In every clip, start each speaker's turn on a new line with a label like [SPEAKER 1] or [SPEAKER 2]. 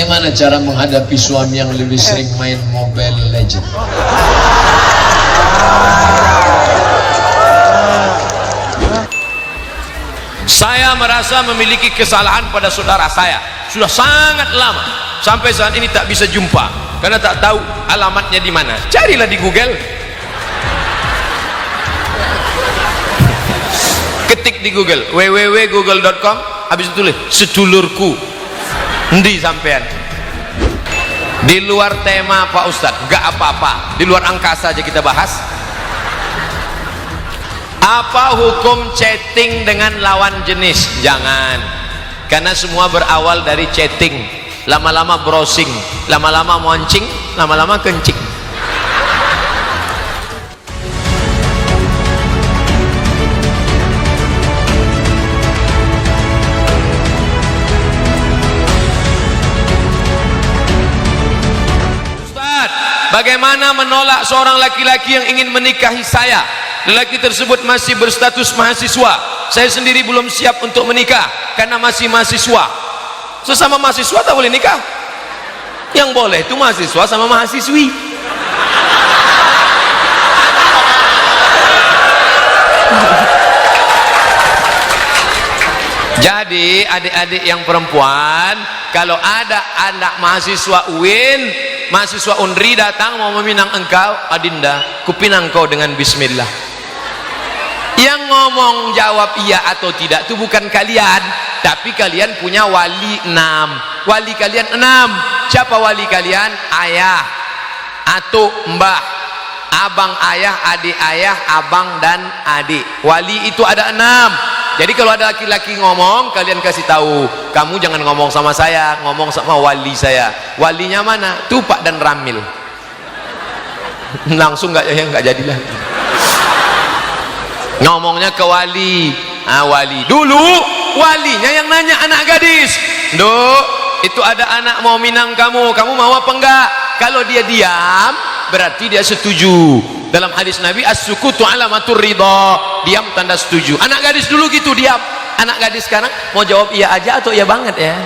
[SPEAKER 1] Bagaimana cara menghadapi suami yang lebih sering main Mobile Legend?
[SPEAKER 2] Saya merasa memiliki kesalahan pada saudara saya sudah sangat lama, sampai saat ini tak bisa jumpa karena tak tahu alamatnya di mana. Carilah di Google, ketik di Google www.google.com, habis itu tulis sedulurku. Endi sampean? Di luar tema Pak Ustadz, gak apa-apa, di luar angkasa aja kita bahas. Apa hukum chatting dengan lawan jenis? Jangan, karena semua berawal dari chatting, lama-lama browsing, lama-lama moncing, lama-lama kencing. Ustaz, bagaimana menolak seorang laki-laki yang ingin menikahi saya? Lelaki tersebut masih berstatus mahasiswa. Saya sendiri belum siap untuk menikah karena masih mahasiswa. Sesama mahasiswa tak boleh nikah. Yang boleh itu mahasiswa sama mahasiswi. Jadi adik-adik yang perempuan, kalau ada anak mahasiswa UIN, mahasiswa UNRI datang mau meminang engkau, adinda, kupinang kau dengan bismillah. Yang ngomong jawab iya atau tidak itu bukan kalian, tapi kalian punya wali 6. Wali kalian 6. Siapa wali kalian? Ayah, atuk, mbah, abang ayah, adik ayah, abang dan adik. Wali itu ada 6. Jadi kalau ada laki-laki ngomong, kalian kasih tahu, kamu jangan ngomong sama saya, ngomong sama wali saya. Walinya mana? Tupak dan Ramil. Langsung nggak jadilah. Ngomongnya ke wali. Wali dulu, walinya yang nanya anak gadis, Duk, itu ada anak mau minang kamu mau apa enggak? Kalau dia diam berarti dia setuju. Dalam hadis Nabi, as-sukutu alamatur ridha, diam tanda setuju. Anak gadis dulu gitu, diam. Anak gadis sekarang mau jawab iya aja atau iya banget ya.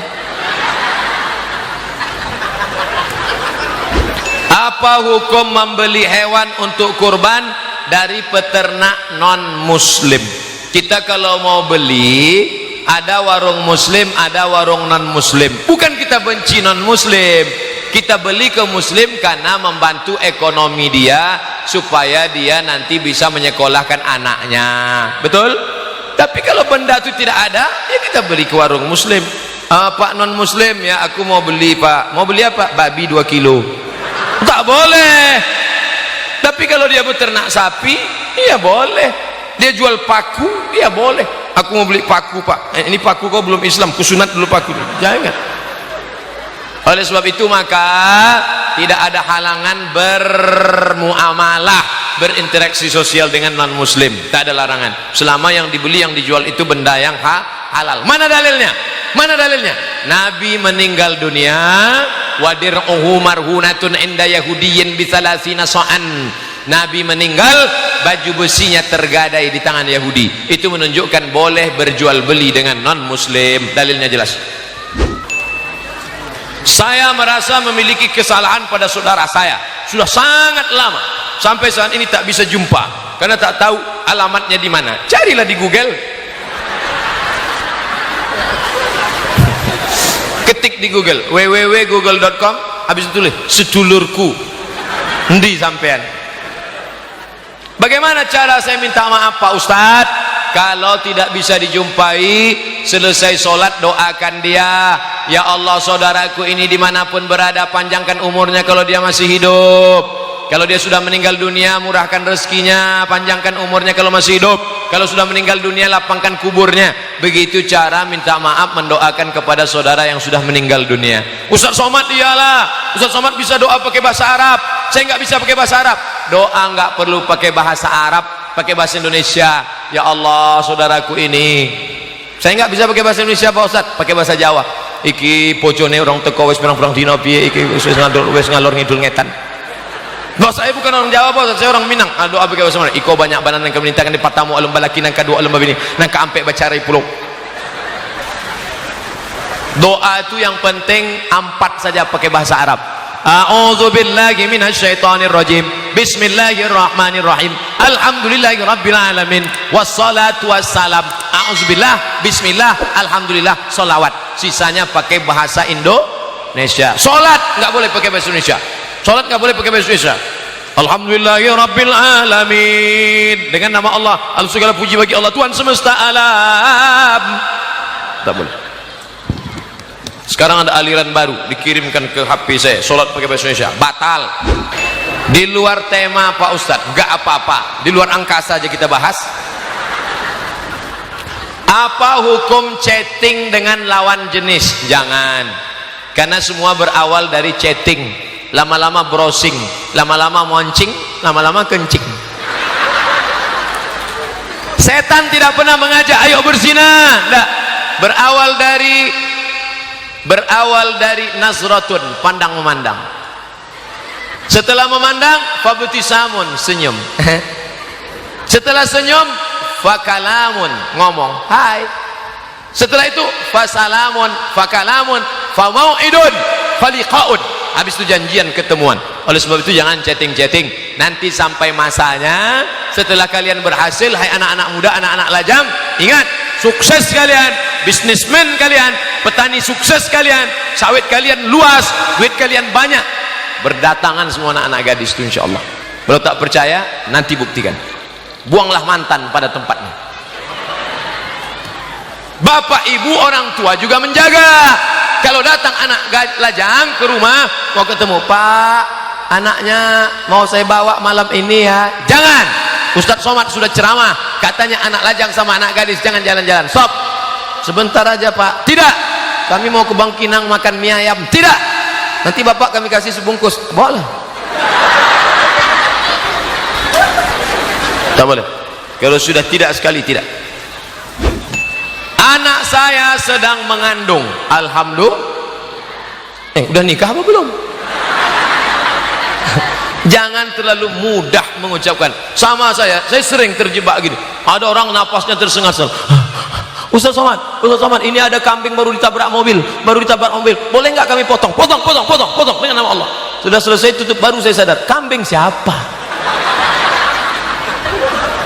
[SPEAKER 2] Apa hukum membeli hewan untuk kurban dari peternak non muslim? Kita kalau mau beli, ada warung muslim, ada warung non muslim. Bukan kita benci non muslim, kita beli ke muslim karena membantu ekonomi dia supaya dia nanti bisa menyekolahkan anaknya. Betul? Tapi kalau benda itu tidak ada, ya kita beli ke warung muslim. Pak non muslim, ya aku mau beli pak. Mau beli apa? Babi 2 kilo. Tak boleh. Tapi kalau dia beternak sapi, iya boleh. Dia jual paku, iya boleh. Aku mau beli paku pak. Ini paku kau belum Islam, kusunat dulu paku. Jangan. Oleh sebab itu maka tidak ada halangan bermuamalah, berinteraksi sosial dengan non muslim. Tak ada larangan. Selama yang dibeli, yang dijual itu benda yang halal. Mana dalilnya? Mana dalilnya? Nabi meninggal dunia, wadir'uhu marhunatun inda yahudiyyin bisalasina so'an. Nabi meninggal, baju besinya tergadai di tangan Yahudi. Itu menunjukkan boleh berjual beli dengan non muslim. Dalilnya jelas. Saya merasa memiliki kesalahan pada saudara saya sudah sangat lama, sampai saat ini tak bisa jumpa karena tak tahu alamatnya di mana. Carilah di Google, ketik di Google www.google.com, habis itu tulis sedulurku. Endi sampean? Bagaimana cara saya minta maaf Pak Ustadz? Kalau tidak bisa dijumpai, selesai sholat doakan dia, ya Allah saudaraku ini dimanapun berada, panjangkan umurnya kalau dia masih hidup. Kalau dia sudah meninggal dunia, murahkan rezekinya, panjangkan umurnya kalau masih hidup. Kalau sudah meninggal dunia, lapangkan kuburnya. Begitu cara minta maaf, mendoakan kepada saudara yang sudah meninggal dunia. Ustaz Somad iyalah, Ustaz Somad bisa doa pakai bahasa Arab, saya nggak bisa pakai bahasa Arab. Doa nggak perlu pakai bahasa Arab, pakai bahasa Indonesia. Ya Allah saudaraku ini, saya nggak bisa pakai bahasa Indonesia Pak Ustaz, pakai bahasa Jawa. Iki pojone orang teko wis pirang-pirang dina piye, iki wis ngalor ngidul ngetan. Loh, saya bukan orang Jawa Pak Ustaz, saya orang Minang. Doa pakai bahasa mana? Iko banyak banan yang kemenitakan di patamu alum balaki nang kadua alum babini nang kaampe bacarai pulau. Doa itu yang penting 4 saja pakai bahasa Arab. A'udzu billahi minasyaitonir rajim. Bismillahirrahmanirrahim. Alhamdulillahi rabbil alamin. Wassalatu wassalam. A'udzubillah, bismillah, alhamdulillah, sholawat. Sisanya pakai bahasa Indonesia. Salat enggak boleh pakai bahasa Indonesia. Salat enggak boleh pakai bahasa Indonesia. Alhamdulillahi rabbil alamin. Dengan nama Allah, segala puji bagi Allah Tuhan semesta alam. Tak boleh. Sekarang ada aliran baru dikirimkan ke HP saya, sholat pakai bahasa Indonesia, batal. Di luar tema Pak Ustadz, enggak apa-apa. Di luar angkasa aja kita bahas. Apa hukum chatting dengan lawan jenis? Jangan, karena semua berawal dari chatting, lama-lama browsing, lama-lama moncing, lama-lama kencing. Setan tidak pernah mengajak ayo berzina, enggak. Berawal dari nazratun, pandang memandang. Setelah memandang, fabtisamun, senyum. Setelah senyum, fakalamun, ngomong, hai. Setelah itu, fasalamun, fakalamun, famau'idun, faliqaun. Habis itu janjian, ketemuan. Oleh sebab itu jangan chatting-chatting. Nanti sampai masanya, setelah kalian berhasil, hai anak-anak muda, anak-anak lajang, ingat, sukses kalian, bisnismen kalian, petani sukses kalian, sawit kalian luas, duit kalian banyak, berdatangan semua anak-anak gadis itu insyaallah. Kalau tak percaya, nanti buktikan. Buanglah mantan pada tempatnya. Bapak ibu orang tua juga menjaga. Kalau datang anak lajang ke rumah, mau ketemu, Pak, anaknya mau saya bawa malam ini ya. Jangan. Ustadz Somad sudah ceramah, katanya anak lajang sama anak gadis jangan jalan-jalan. Stop. Sebentar aja Pak. Tidak. Kami mau ke Bangkinang makan mie ayam. Tidak. Nanti Bapak kami kasih sebungkus. Boleh. Tak boleh. Kalau sudah tidak sekali tidak. Anak saya sedang mengandung. Alhamdulillah. Udah nikah apa belum? Jangan terlalu mudah mengucapkan. Sama saya sering terjebak gini. Ada orang napasnya tersengal-sengal. Ustaz Somad, ini ada kambing baru ditabrak mobil, boleh nggak kami potong dengan nama Allah. Sudah selesai tutup, baru saya sadar, kambing siapa?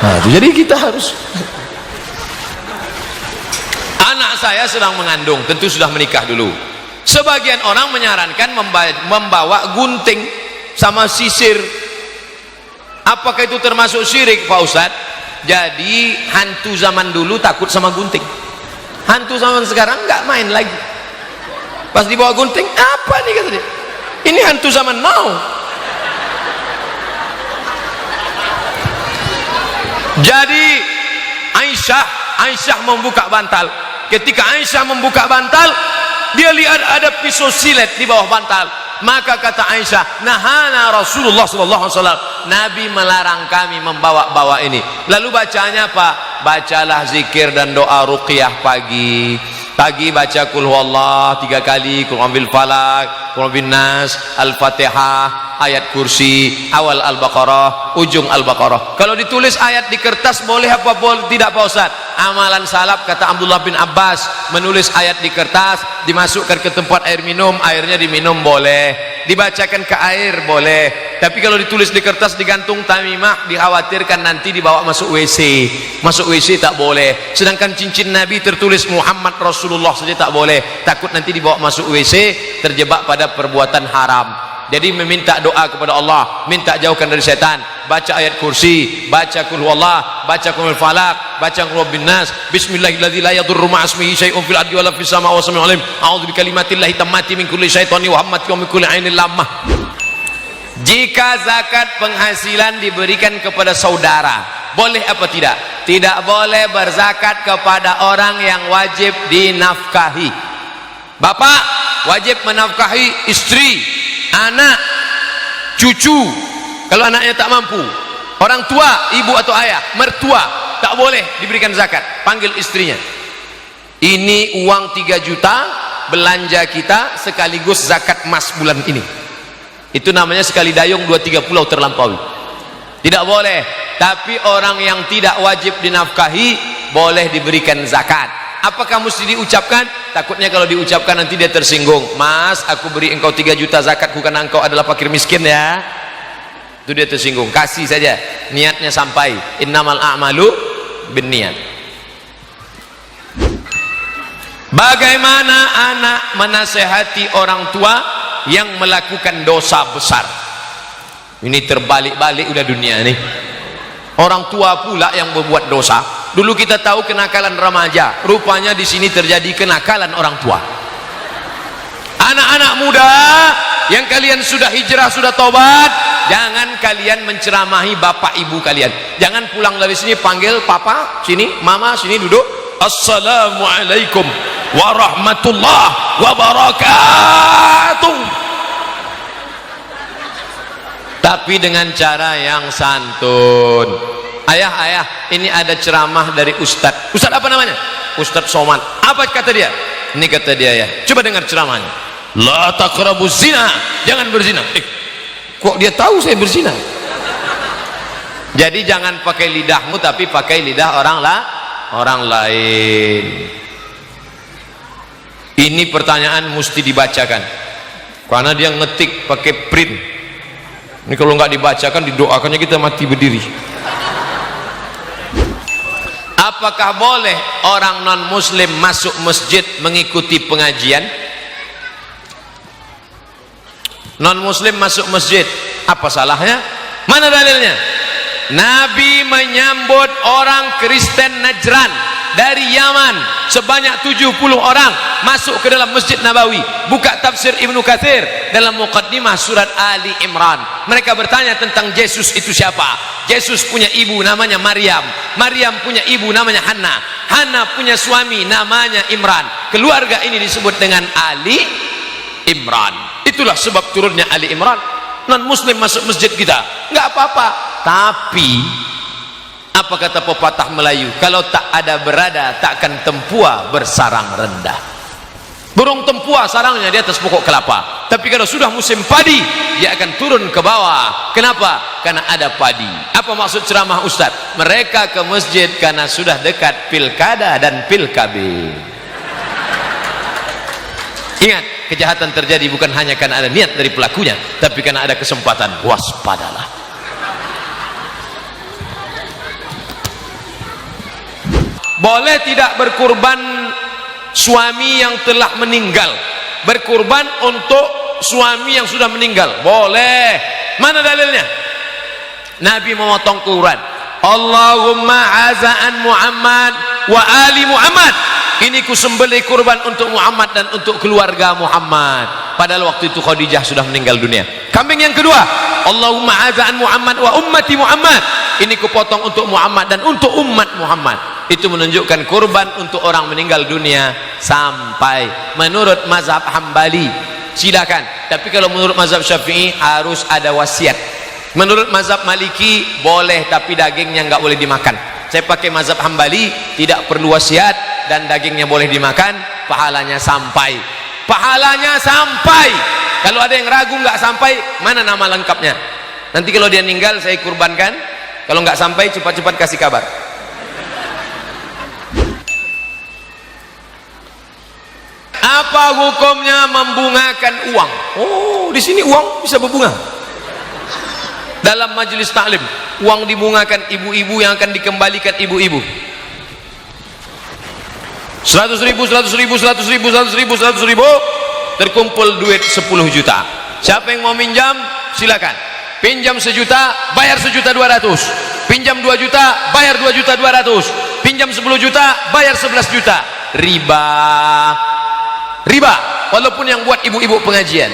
[SPEAKER 2] Nah, jadi kita harus. Anak saya sedang mengandung, tentu sudah menikah dulu. Sebagian orang menyarankan membawa gunting sama sisir. Apakah itu termasuk syirik Pak Ustadz? Jadi hantu zaman dulu takut sama gunting, hantu zaman sekarang nggak main lagi. Pas dibawa gunting, apa nih kata dia, ini hantu zaman now. Jadi Aisyah membuka bantal. Ketika Aisyah membuka bantal, dia lihat ada pisau silet di bawah bantal. Maka kata Aisyah, nahana Rasulullah sallallahu alaihi wasallam, Nabi melarang kami membawa-bawa ini. Lalu bacanya apa? Bacalah zikir dan doa ruqyah pagi. Pagi baca kul huwallah 3 kali, kul ambil falak, kul bin nas, al-fatihah, ayat kursi, awal al-baqarah, ujung al-baqarah. Kalau ditulis ayat di kertas boleh apa boleh tidak Pak Ustaz? Amalan salaf kata Abdullah bin Abbas, menulis ayat di kertas, dimasukkan ke tempat air minum, airnya diminum boleh, dibacakan ke air boleh. Tapi kalau ditulis di kertas digantung tamimah, dikhawatirkan nanti dibawa masuk WC. Masuk WC tak boleh. Sedangkan cincin Nabi tertulis Muhammad Rasulullah saja tak boleh. Takut nanti dibawa masuk WC, terjebak pada perbuatan haram. Jadi meminta doa kepada Allah, minta jauhkan dari setan, baca ayat kursi, baca kul huwallah, baca qul falaq, baca qul bin nas, bismillahirrahmanirrahim, la yadurru ma'asmihi syai'un fil ardi wala fis samaa'i wa sami'ul alim. A'udzu bikalimatillahi tammati min kulli syaitani wa hammati wa min kulli 'ainil lammah. Jika zakat penghasilan diberikan kepada saudara, boleh apa tidak? Tidak boleh berzakat kepada orang yang wajib dinafkahi. Bapak wajib menafkahi istri, anak, cucu. Kalau anaknya tak mampu, orang tua, ibu atau ayah, mertua, tak boleh diberikan zakat. Panggil istrinya, ini uang 3 juta belanja kita sekaligus zakat emas bulan ini. Itu namanya sekali dayung 2-3 pulau terlampaui. Tidak boleh. Tapi orang yang tidak wajib dinafkahi boleh diberikan zakat. Apakah mesti diucapkan? Takutnya kalau diucapkan nanti dia tersinggung. Mas, aku beri engkau 3 juta zakat karena engkau adalah fakir miskin ya. Itu dia tersinggung. Kasih saja, niatnya sampai. Innamal a'malu binniyat. Bagaimana anak menasehati orang tua yang melakukan dosa besar? Ini terbalik-balik udah dunia nih. Orang tua pula yang berbuat dosa. Dulu kita tahu kenakalan remaja, rupanya di sini terjadi kenakalan orang tua. Anak-anak muda yang kalian sudah hijrah, sudah tobat, jangan kalian menceramahi bapak ibu kalian. Jangan pulang dari sini panggil papa, sini, mama, sini duduk. Assalamualaikum warahmatullahi wabarakatuh. Tapi dengan cara yang santun. Ayah, ini ada ceramah dari Ustadz. Ustadz apa namanya? Ustadz Somad. Apa kata dia? Ini kata dia ya. Coba dengar ceramahnya. La taqrabuz zina, jangan berzina. Kok dia tahu saya berzina? Jadi jangan pakai lidahmu, tapi pakai lidah orang lain. Ini pertanyaan mesti dibacakan, karena dia ngetik pakai print. Ini kalau nggak dibacakan, didoakannya kita mati berdiri. Apakah boleh orang non muslim masuk masjid mengikuti pengajian? Non muslim masuk masjid, apa salahnya? Mana dalilnya? Nabi menyambut orang Kristen Najran dari Yaman sebanyak 70 orang masuk ke dalam Masjid Nabawi. Buka tafsir Ibnu Katsir dalam muqaddimah surat Ali Imran. Mereka bertanya tentang Yesus itu siapa? Yesus punya ibu namanya Maryam. Maryam punya ibu namanya Hannah. Hannah punya suami namanya Imran. Keluarga ini disebut dengan Ali Imran. Itulah sebab turunnya Ali Imran. Non muslim masuk masjid kita nggak apa-apa, tapi apa kata pepatah Melayu, kalau tak ada berada takkan tempua bersarang rendah. Burung tempua sarangnya di atas pokok kelapa, tapi kalau sudah musim padi dia akan turun ke bawah. Kenapa? Karena ada padi. Apa maksud ceramah Ustadz? Mereka ke masjid karena sudah dekat pilkada dan pilkabin. Ingat, kejahatan terjadi bukan hanya karena ada niat dari pelakunya, tapi karena ada kesempatan. Waspadalah. Boleh tidak berkurban suami yang telah meninggal? Berkurban untuk suami yang sudah meninggal boleh. Mana dalilnya? Nabi memotong kurban. Allahumma azaan Muhammad wa ali Muhammad. Ini kusembelih kurban untuk Muhammad dan untuk keluarga Muhammad. Padahal waktu itu Khadijah sudah meninggal dunia. Kambing yang kedua, Allahumma azaan Muhammad wa ummati Muhammad. Ini kupotong untuk Muhammad dan untuk umat Muhammad. Itu menunjukkan kurban untuk orang meninggal dunia sampai menurut mazhab Hambali. Silakan. Tapi kalau menurut mazhab Syafi'i harus ada wasiat. Menurut mazhab Maliki boleh, tapi dagingnya nggak boleh dimakan. Saya pakai mazhab Hambali, tidak perlu wasiat dan dagingnya boleh dimakan, pahalanya sampai. Pahalanya sampai. Kalau ada yang ragu nggak sampai, mana nama lengkapnya? Nanti kalau dia meninggal saya kurbankan. Kalau nggak sampai, cepat-cepat kasih kabar. Apa hukumnya membungakan uang? Oh, di sini uang bisa berbunga. Dalam majelis taklim, uang dibungakan ibu-ibu yang akan dikembalikan ibu-ibu. 100 ribu, 100 ribu, 100 ribu, 100 ribu, 100 ribu, terkumpul duit 10 juta. Siapa yang mau minjam silakan. Pinjam 1 juta, bayar 1.200.000. Pinjam 2 juta, bayar 2.200.000. Pinjam 10 juta, bayar 11 juta. Riba. Riba. Walaupun yang buat ibu-ibu pengajian.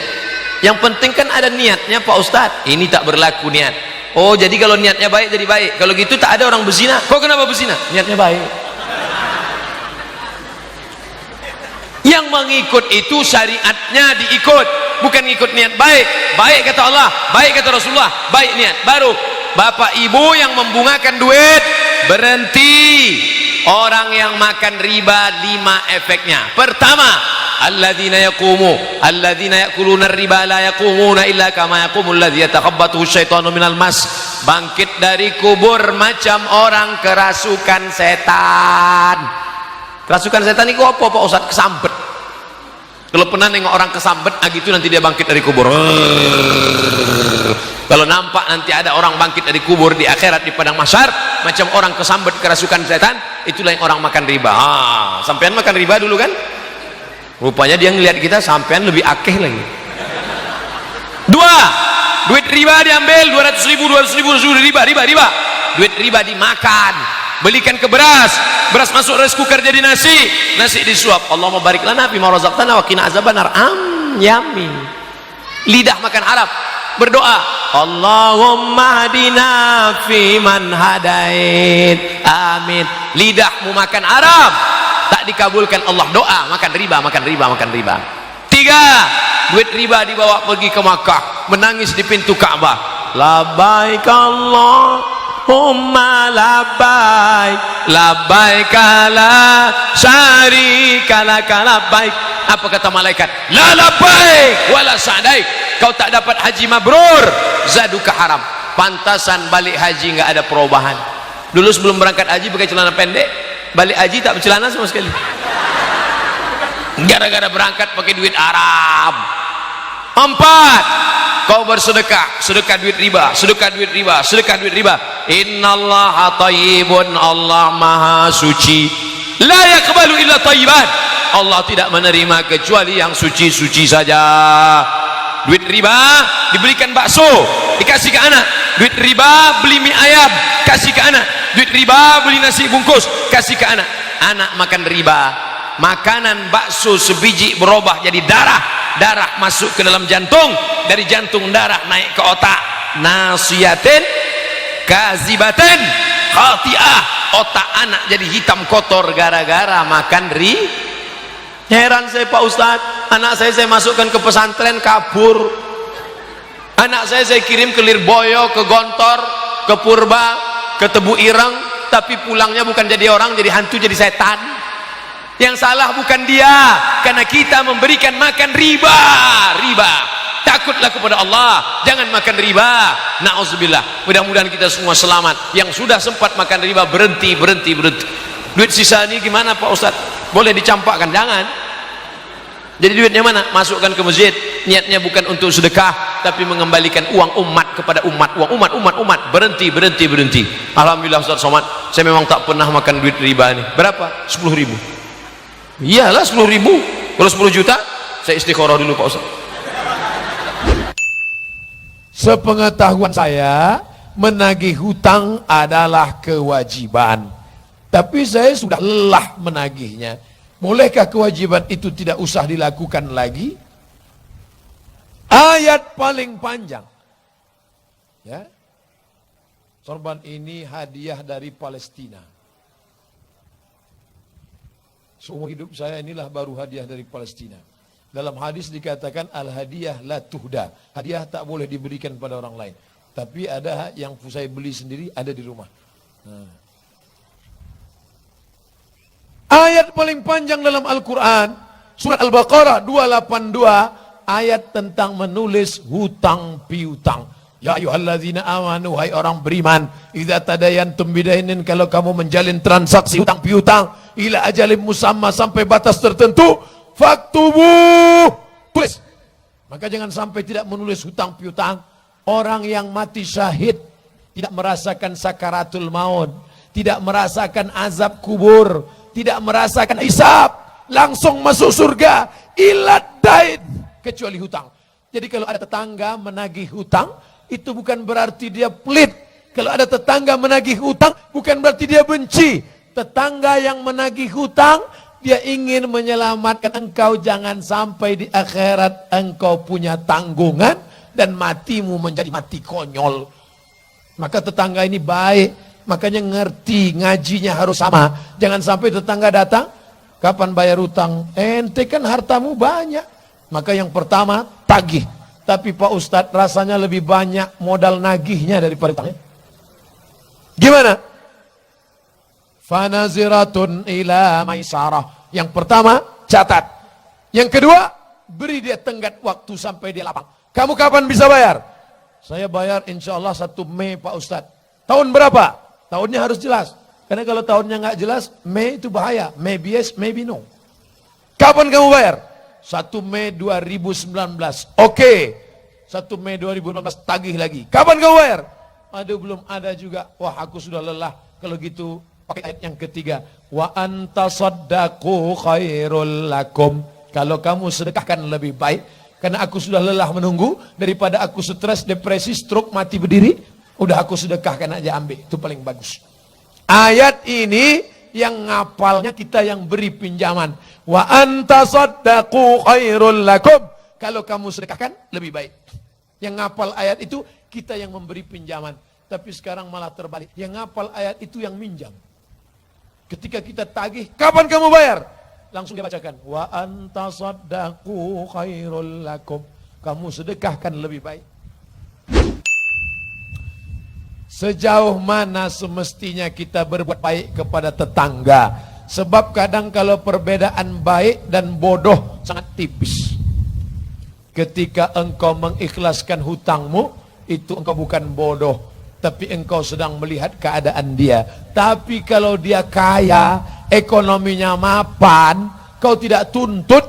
[SPEAKER 2] Yang penting kan ada niatnya Pak Ustadz. Ini tak berlaku niat. Oh, jadi kalau niatnya baik jadi baik. Kalau gitu tak ada orang berzina. Kok kenapa berzina? Niatnya baik. Yang mengikut itu syariatnya diikut, bukan ngikut niat baik. Baik kata Allah, baik kata Rasulullah, baik niat. Baru bapak ibu yang membungakan duit berhenti. Orang yang makan riba 5 efeknya. Pertama, alladzina yakuluna riba la yaqumuna illa kama yaqumul ladzi yatakhabbathu syaitanu minal mas. Bangkit dari kubur macam orang kerasukan setan. Kerasukan setan itu apa Pak Ustaz? Kesambet. Kalau pernah nengok orang kesambet, gitu nanti dia bangkit dari kubur. Kalau nampak nanti ada orang bangkit dari kubur di akhirat di padang mahsyar macam orang kesambet kerasukan setan, itulah yang orang makan riba. Sampean makan riba dulu kan? Rupanya dia ngelihat kita sampean lebih akeh lagi. Dua, duit riba diambil 200 ribu riba. Duit riba dimakan, belikan ke beras masuk rice cooker jadi nasi disuap. Allah mau barik lana bima razaqtana wa qina azabannar. Yamin. Lidah makan haram, berdoa, Allahumma hadina fi man hadait, amin. Lidahmu makan haram, tak dikabulkan Allah doa, makan riba. Tiga, duit riba dibawa pergi ke Makkah, menangis di pintu Ka'bah, labbaik Allahumma labbaik, labbaik la syarika lak labbaik. Apa kata malaikat? La labbaik wala sa'daik. Kau tak dapat haji mabrur, zaduka haram. Pantasan balik haji nggak ada perubahan. Dulu sebelum berangkat haji pakai celana pendek, balik haji tak bercelana sama sekali. Gara-gara berangkat pakai duit Arab. Empat, kau bersedekah, sedekah duit riba. Innallaha thayyibun, Allah maha suci. La yaqbalu illa thayyiban. Allah tidak menerima kecuali yang suci-suci saja. Duit riba dibelikan bakso, dikasih ke anak. Duit riba beli mie ayam, kasih ke anak. Duit riba beli nasi bungkus, kasih ke anak. Anak makan riba, makanan bakso sebiji berubah jadi darah masuk ke dalam jantung, dari jantung darah naik ke otak. Nasiyatin kazibatin khati'ah. Otak anak jadi hitam kotor gara-gara makan riba. Heran saya Pak Ustadz, anak saya masukkan ke pesantren kabur. Anak saya kirim ke Lirboyo, ke Gontor, ke Purba, ke Tebu Ireng, tapi pulangnya bukan jadi orang, jadi hantu, jadi setan. Yang salah bukan dia, karena kita memberikan makan riba. Takutlah kepada Allah, jangan makan riba. Na'udzubillah. Mudah-mudahan kita semua selamat. Yang sudah sempat makan riba berhenti. Duit sisa ini gimana Pak Ustadz? Boleh dicampakkan? Jangan. Jadi duitnya mana? Masukkan ke masjid. Niatnya bukan untuk sedekah, tapi mengembalikan uang umat kepada umat. Uang umat. Berhenti. Alhamdulillah Ustaz Somad, saya memang tak pernah makan duit riba ini. Berapa? 10 ribu. Iyalah 10 ribu. Kalau 10 juta, saya istikharah dulu Pak Ustaz.
[SPEAKER 3] Sepengetahuan saya, menagih hutang adalah kewajiban. Tapi saya sudah lelah menagihnya. Bolehkah kewajiban itu tidak usah dilakukan lagi? Ayat paling panjang. Ya. Sorban ini hadiah dari Palestina. Seumur hidup saya inilah baru hadiah dari Palestina. Dalam hadis dikatakan al-hadiyah la tuhda. Hadiah tak boleh diberikan pada orang lain. Tapi ada yang saya beli sendiri, ada di rumah. Ayat paling panjang dalam Al-Quran, surat Al-Baqarah 282, ayat tentang menulis hutang piutang. Ya ayyuhalladzina amanu, hai orang beriman, idza tadayantum bidainin, kalau kamu menjalin transaksi hutang piutang ila ajalin musamma, sampai batas tertentu, faktubu, tulis. Maka jangan sampai tidak menulis hutang piutang. Orang yang mati syahid tidak merasakan sakaratul maut, tidak merasakan azab kubur, tidak merasakan hisab, langsung masuk surga, ilat dain, kecuali hutang. Jadi kalau ada tetangga menagih hutang, itu bukan berarti dia pelit. Kalau ada tetangga menagih hutang, bukan berarti dia benci. Tetangga yang menagih hutang, dia ingin menyelamatkan engkau, jangan sampai di akhirat engkau punya tanggungan dan matimu menjadi mati konyol. Maka tetangga ini baik. Makanya ngerti, ngajinya harus sama. Jangan sampai tetangga datang, kapan bayar utang? Ente kan hartamu banyak. Maka yang pertama, tagih. Tapi Pak Ustadz, rasanya lebih banyak modal nagihnya daripada utangnya. Gimana? Fanaziratun ila maisarah. Yang pertama, catat. Yang kedua, beri dia tenggat waktu sampai dia lapang. Kamu kapan bisa bayar? Saya bayar insya Allah 1 Mei Pak Ustadz. Tahun berapa? Tahunnya harus jelas. Karena kalau tahunnya nggak jelas, Mei itu bahaya. Maybe yes, maybe no. Kapan kamu bayar? 1 Mei 2019. Oke. 1 Mei 2019 tagih lagi. Kapan kamu bayar? Aduh, belum ada juga. Wah, aku sudah lelah. Kalau gitu pakai ayat yang ketiga. Wa antasaddaqu khairul lakum. Kalau kamu sedekahkan lebih baik. Karena aku sudah lelah menunggu. Daripada aku stres, depresi, stroke, mati berdiri. Udah aku sedekahkan aja, ambil. Itu paling bagus. Ayat ini yang ngapalnya kita yang beri pinjaman. Wa antasaddaqu khairul lakum. Kalau kamu sedekahkan lebih baik. Yang ngapal ayat itu kita yang memberi pinjaman. Tapi sekarang malah terbalik. Yang ngapal ayat itu yang minjam. Ketika kita tagih, kapan kamu bayar? Langsung dia bacakan. Wa antasaddaqu khairul lakum. Kamu sedekahkan lebih baik. Sejauh mana semestinya kita berbuat baik kepada tetangga. Sebab kadang kalau perbedaan baik dan bodoh sangat tipis. Ketika engkau mengikhlaskan hutangmu, itu engkau bukan bodoh, tapi engkau sedang melihat keadaan dia. Tapi kalau dia kaya, ekonominya mapan, kau tidak tuntut,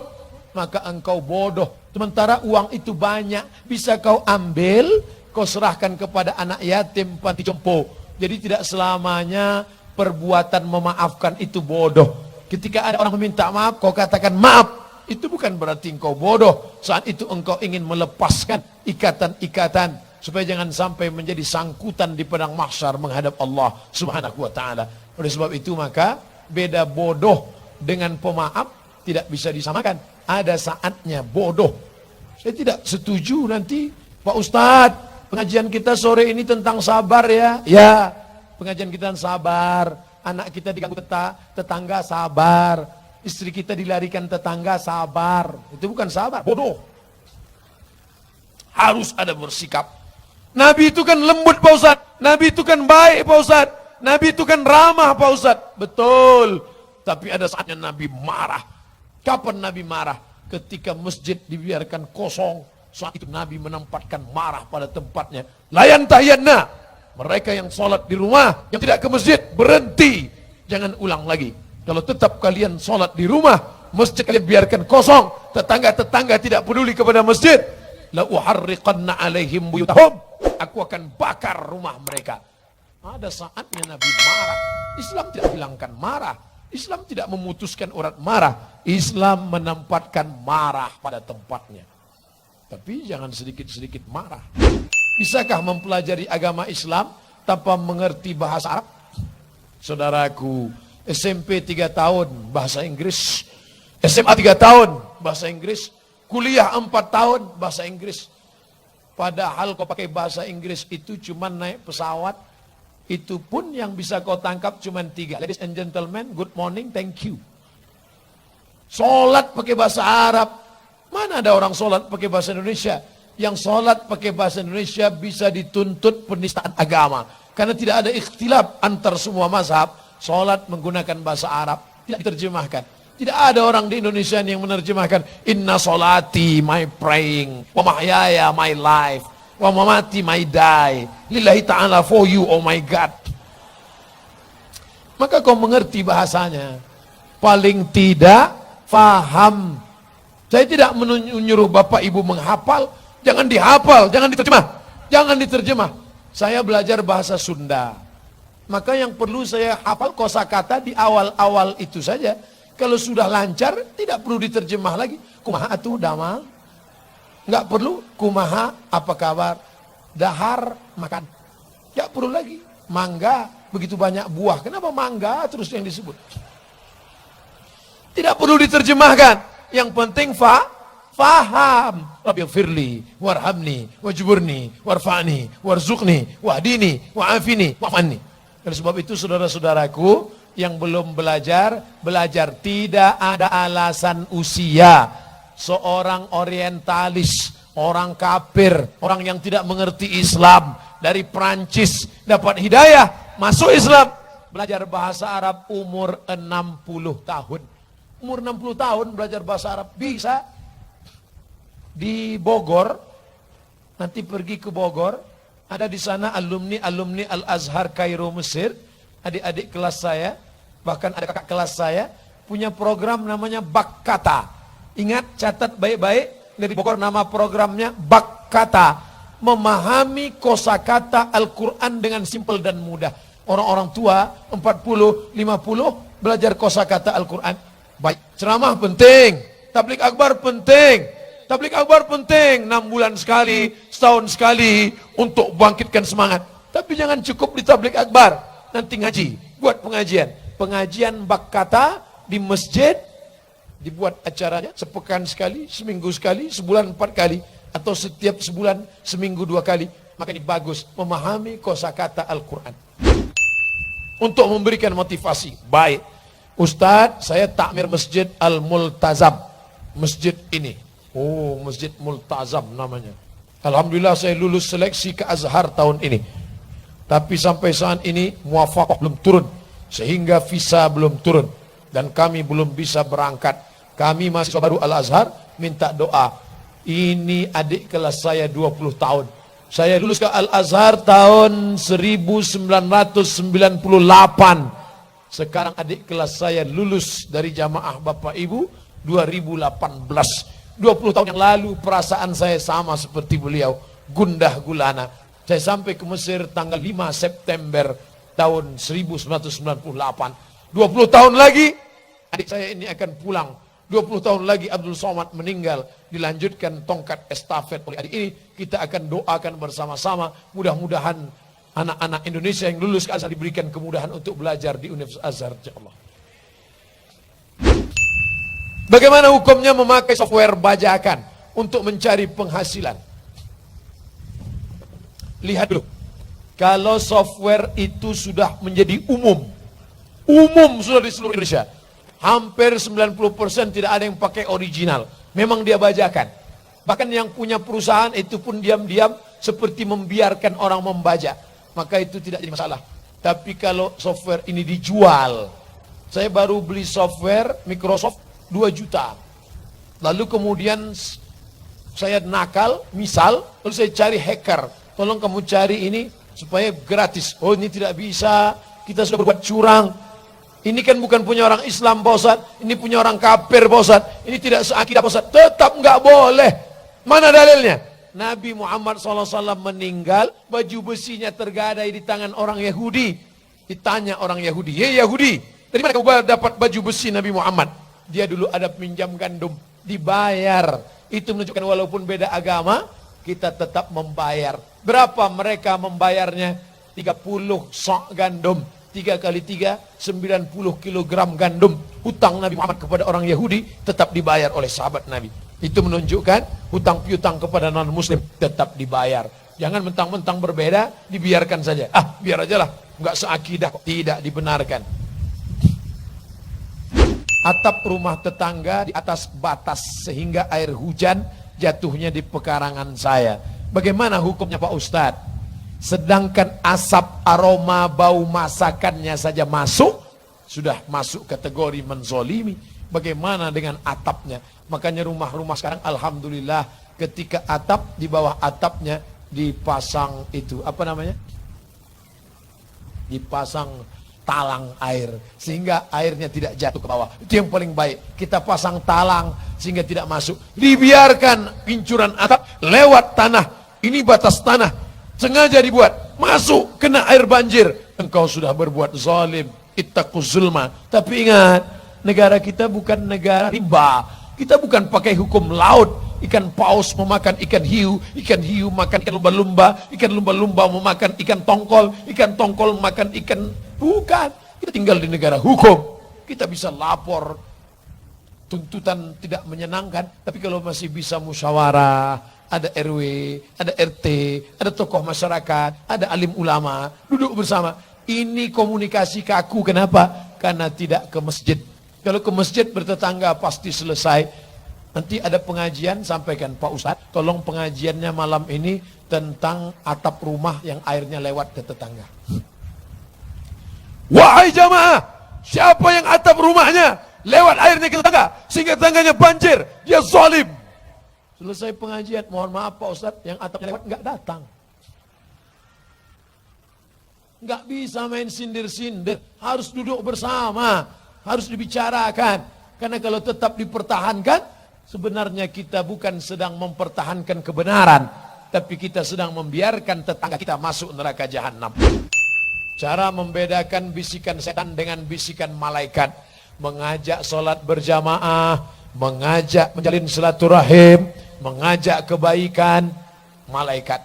[SPEAKER 3] maka engkau bodoh. Sementara uang itu banyak, bisa kau ambil, kau serahkan kepada anak yatim, panti jompo. Jadi tidak selamanya perbuatan memaafkan itu bodoh. Ketika ada orang meminta maaf, kau katakan maaf. Itu bukan berarti engkau bodoh. Saat itu engkau ingin melepaskan ikatan-ikatan. Supaya jangan sampai menjadi sangkutan di padang mahsyar menghadap Allah subhanahu wa ta'ala. Oleh sebab itu maka beda bodoh dengan pemaaf tidak bisa disamakan. Ada saatnya bodoh. Saya tidak setuju nanti Pak Ustadz, pengajian kita sore ini tentang sabar ya. Ya, pengajian kita sabar. Anak kita diganggu tetangga sabar. Istri kita dilarikan tetangga sabar. Itu bukan sabar, bodoh. Harus ada bersikap. Nabi itu kan lembut Pak Ustadz. Nabi itu kan baik Pak Ustadz. Nabi itu kan ramah Pak Ustadz. Betul. Tapi ada saatnya Nabi marah. Kapan Nabi marah? Ketika masjid dibiarkan kosong. Saat itu Nabi menempatkan marah pada tempatnya. Layan tahiyanna. Mereka yang sholat di rumah, yang tidak ke masjid, berhenti. Jangan ulang lagi. Kalau tetap kalian sholat di rumah, masjid kalian biarkan kosong, tetangga-tetangga tidak peduli kepada masjid, la uharriqanna alaihim buyutahum. Aku akan bakar rumah mereka. Ada saatnya Nabi marah. Islam tidak hilangkan marah. Islam tidak memutuskan orang marah. Islam menempatkan marah pada tempatnya. Tapi jangan sedikit-sedikit marah. Bisakah mempelajari agama Islam tanpa mengerti bahasa Arab? Saudaraku, SMP 3 tahun bahasa Inggris, SMA 3 tahun bahasa Inggris, kuliah 4 tahun bahasa Inggris. Padahal kau pakai bahasa Inggris itu cuma naik pesawat, itu pun yang bisa kau tangkap cuma 3. Ladies and gentlemen, good morning, thank you. Sholat pakai bahasa Arab, mana ada orang sholat pakai bahasa Indonesia? Yang sholat pakai bahasa Indonesia bisa dituntut penistaan agama. Karena tidak ada ikhtilaf antar semua mazhab. Sholat menggunakan bahasa Arab, tidak diterjemahkan. Tidak ada orang di Indonesia yang menerjemahkan inna sholati, my praying, wa mahyaya, my life, wa mamati, my die, lillahi ta'ala for you, oh my God. Maka kau mengerti bahasanya. Paling tidak faham. Saya tidak menyuruh bapak ibu menghafal. Jangan dihafal, jangan diterjemah. Jangan diterjemah. Saya belajar bahasa Sunda. Maka yang perlu saya hafal kosakata di awal-awal itu saja. Kalau sudah lancar, tidak perlu diterjemah lagi. Kumaha atuh damal? Enggak perlu. Kumaha apa kabar? Dahar makan. Enggak perlu lagi. Mangga, begitu banyak buah. Kenapa mangga terus yang disebut? Tidak perlu diterjemahkan. Yang penting faham. Rabbighfirli, warhamni, wajburni, warfa'ni, warzuqni, wahdini, wa'afini, wa'fanni. Oleh sebab itu saudara-saudaraku yang belum belajar, belajar. Tidak ada alasan usia. Seorang orientalis, orang kafir, orang yang tidak mengerti Islam, dari Prancis dapat hidayah, masuk Islam, belajar bahasa Arab umur 60 tahun. Umur 60 tahun belajar bahasa Arab bisa. Di Bogor, nanti pergi ke Bogor, ada di sana alumni Al-Azhar Kairo Mesir, adik-adik kelas saya, bahkan ada kakak kelas saya, punya program namanya Bak Kata. Ingat, catat baik-baik, dari Bogor nama programnya Bak Kata. Memahami kosakata Al-Quran dengan simpel dan mudah. Orang-orang tua, 40, 50, belajar kosakata Al-Quran. Baik, ceramah penting, tablik akbar penting. Tablik akbar penting, 6 bulan sekali, setahun sekali, untuk bangkitkan semangat. Tapi jangan cukup di tablik akbar, nanti ngaji, buat pengajian. Pengajian Bak Kata di masjid, dibuat acaranya sepekan sekali, seminggu sekali, sebulan 4 kali, atau setiap sebulan seminggu 2 kali. Maka ini bagus, memahami kosakata Al-Quran. Untuk memberikan motivasi, baik. Ustadz, saya takmir Masjid Al-Multazam. Masjid ini. Oh, Masjid Multazam namanya. Alhamdulillah saya lulus seleksi ke Azhar tahun ini. Tapi sampai saat ini muafakah belum turun. Sehingga visa belum turun. Dan kami belum bisa berangkat. Kami mahasiswa baru Al-Azhar minta doa. Ini adik kelas saya 20 tahun. Saya lulus ke Al-Azhar tahun 1998. Sekarang adik kelas saya lulus dari jamaah Bapak Ibu 2018. 20 tahun yang lalu perasaan saya sama seperti beliau, gundah gulana. Saya sampai ke Mesir tanggal 5 September tahun 1998. 20 tahun lagi adik saya ini akan pulang. 20 tahun lagi Abdul Somad meninggal, dilanjutkan tongkat estafet oleh adik ini. Kita akan doakan bersama-sama, mudah-mudahan anak-anak Indonesia yang lulus ke Azhar diberikan kemudahan untuk belajar di Universitas Azhar, insyaallah. Bagaimana hukumnya memakai software bajakan untuk mencari penghasilan? Lihat dulu. Kalau software itu sudah menjadi umum sudah di seluruh Indonesia. Hampir 90% tidak ada yang pakai original. Memang dia bajakan. Bahkan yang punya perusahaan itu pun diam-diam seperti membiarkan orang membajak. Maka itu tidak jadi masalah. Tapi kalau software ini dijual, saya baru beli software Microsoft 2 juta. Lalu kemudian saya nakal, misal, lalu saya cari hacker. Tolong kamu cari ini supaya gratis. Oh, ini tidak bisa, kita sudah berbuat curang. Ini kan bukan punya orang Islam, Pak Ustadz. Ini punya orang kafir, Pak Ustadz. Ini tidak seakidah, Pak Ustadz. Tetap nggak boleh. Mana dalilnya? Nabi Muhammad SAW meninggal, baju besinya tergadai di tangan orang Yahudi. Ditanya orang Yahudi, "Hei Yahudi, dari mana kamu dapat baju besi Nabi Muhammad?" Dia dulu ada pinjam gandum, dibayar. Itu menunjukkan walaupun beda agama, kita tetap membayar. Berapa mereka membayarnya? 30 sok gandum. 3 kali 3, 90 kilogram gandum. Hutang Nabi Muhammad kepada orang Yahudi tetap dibayar oleh sahabat Nabi. Itu menunjukkan hutang piutang kepada non muslim tetap dibayar. Jangan mentang-mentang berbeda, dibiarkan saja. Ah, biar aja lah, nggak seakidah, tidak dibenarkan. Atap rumah tetangga di atas batas sehingga air hujan jatuhnya di pekarangan saya. Bagaimana hukumnya Pak Ustadz? Sedangkan asap, aroma, bau masakannya saja masuk, sudah masuk kategori menzolimi. Bagaimana dengan atapnya? Makanya rumah-rumah sekarang alhamdulillah ketika atap, di bawah atapnya dipasang itu, apa namanya? Dipasang talang air sehingga airnya tidak jatuh ke bawah. Itu yang paling baik. Kita pasang talang sehingga tidak masuk. Dibiarkan pincuran atap lewat tanah. Ini batas tanah. Sengaja dibuat, masuk, kena air banjir. Engkau sudah berbuat zalim, ittaquz zulma. Tapi ingat, negara kita bukan negara riba. Kita bukan pakai hukum laut. Ikan paus memakan ikan hiu makan ikan lumba-lumba memakan ikan tongkol makan ikan. Bukan. Kita tinggal di negara hukum. Kita bisa lapor tuntutan tidak menyenangkan, tapi kalau masih bisa musyawarah, ada RW, ada RT, ada tokoh masyarakat, ada alim ulama, duduk bersama. Ini komunikasi kaku, kenapa? Karena tidak ke masjid. Kalau ke masjid bertetangga pasti selesai. Nanti ada pengajian, sampaikan, Pak Ustadz, tolong pengajiannya malam ini tentang atap rumah yang airnya lewat ke tetangga. Wahai jamaah, siapa yang atap rumahnya lewat airnya ke tetangga, sehingga tetangganya banjir, dia zalim. Selesai pengajian, mohon maaf Pak Ustadz, yang atapnya lewat nggak datang. Nggak bisa main sindir-sindir, harus duduk bersama, harus dibicarakan. Karena kalau tetap dipertahankan, sebenarnya kita bukan sedang mempertahankan kebenaran, tapi kita sedang membiarkan tetangga kita masuk neraka jahanam. Cara membedakan bisikan setan dengan bisikan malaikat, mengajak sholat berjamaah, mengajak menjalin silaturahim, mengajak kebaikan, malaikat.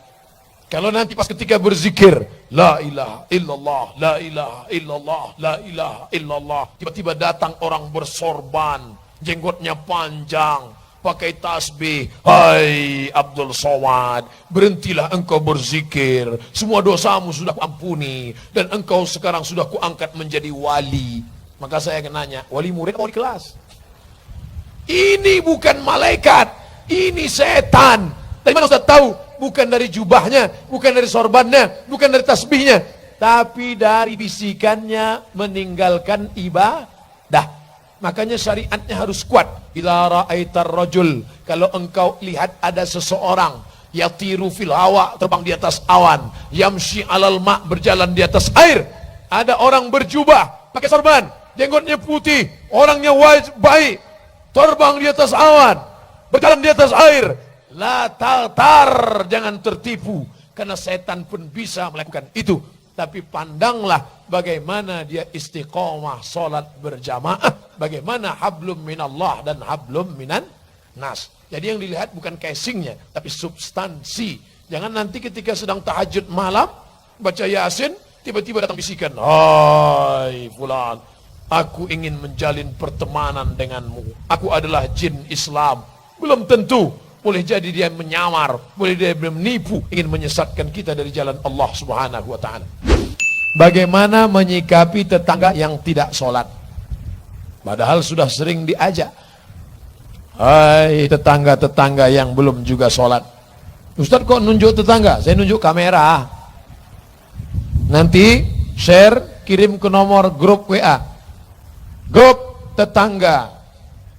[SPEAKER 3] Kalau nanti pas ketika berzikir, la ilaha illallah, la ilaha illallah, la ilaha illallah, tiba-tiba datang orang bersorban, jenggotnya panjang, pakai tasbih, hai Abdul Somad, berhentilah engkau berzikir, semua dosamu sudah kuampuni, dan engkau sekarang sudah kuangkat menjadi wali. Maka saya akan nanya, wali murid atau wali kelas? Ini bukan malaikat, ini setan. Dari mana Ustaz tahu? Bukan dari jubahnya, bukan dari sorbannya, bukan dari tasbihnya, tapi dari bisikannya meninggalkan ibadah. Makanya syariatnya harus kuat. Ila ra'aitar rajul, kalau engkau lihat ada seseorang yatiru fil hawa, terbang di atas awan, yamshi alal ma, berjalan di atas air. Ada orang berjubah, pakai sorban, jenggotnya putih, orangnya baik, terbang di atas awan, berjalan di atas air. La tartar, jangan tertipu, karena setan pun bisa melakukan itu. Tapi pandanglah bagaimana dia istiqomah sholat berjamaah, bagaimana hablum minallah dan hablum minan nas. Jadi yang dilihat bukan casingnya, tapi substansi. Jangan nanti ketika sedang tahajud malam, baca yasin, tiba-tiba datang bisikan, hai fulan, aku ingin menjalin pertemanan denganmu, aku adalah jin Islam. Belum tentu. Boleh jadi dia menyamar, boleh dia menipu, ingin menyesatkan kita dari jalan Allah Subhanahu wa ta'ala. Bagaimana menyikapi tetangga yang tidak sholat? Padahal sudah sering diajak. Hai tetangga-tetangga yang belum juga sholat. Ustaz kok nunjuk tetangga? Saya nunjuk kamera. Nanti share, kirim ke nomor grup WA. Grup tetangga.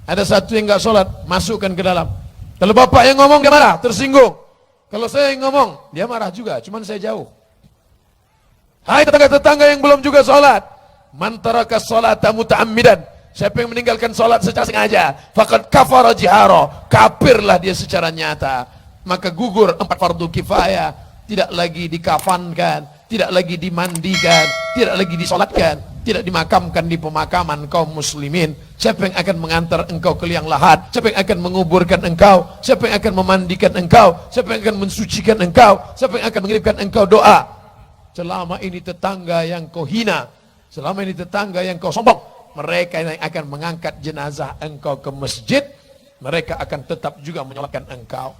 [SPEAKER 3] Ada satu yang gak sholat, masukkan ke dalam. Kalau bapak yang ngomong dia marah, tersinggung. Kalau saya yang ngomong, dia marah juga, cuman saya jauh. Hai tetangga-tetangga yang belum juga sholat, man taraka sholata muta'ammidan, siapa yang meninggalkan sholat secara sengaja, faqad kafara jihara, kafirlah dia secara nyata. Maka gugur 4 fardu kifayah, tidak lagi dikafankan, tidak lagi dimandikan, tidak lagi disolatkan, tidak dimakamkan di pemakaman kaum muslimin. Siapa yang akan mengantar engkau ke liang lahat? Siapa yang akan menguburkan engkau? Siapa yang akan memandikan engkau? Siapa yang akan mensucikan engkau? Siapa yang akan mengirimkan engkau doa? Selama ini tetangga yang kau hina, selama ini tetangga yang kau sombong, mereka yang akan mengangkat jenazah engkau ke masjid, mereka akan tetap juga menyolatkan engkau.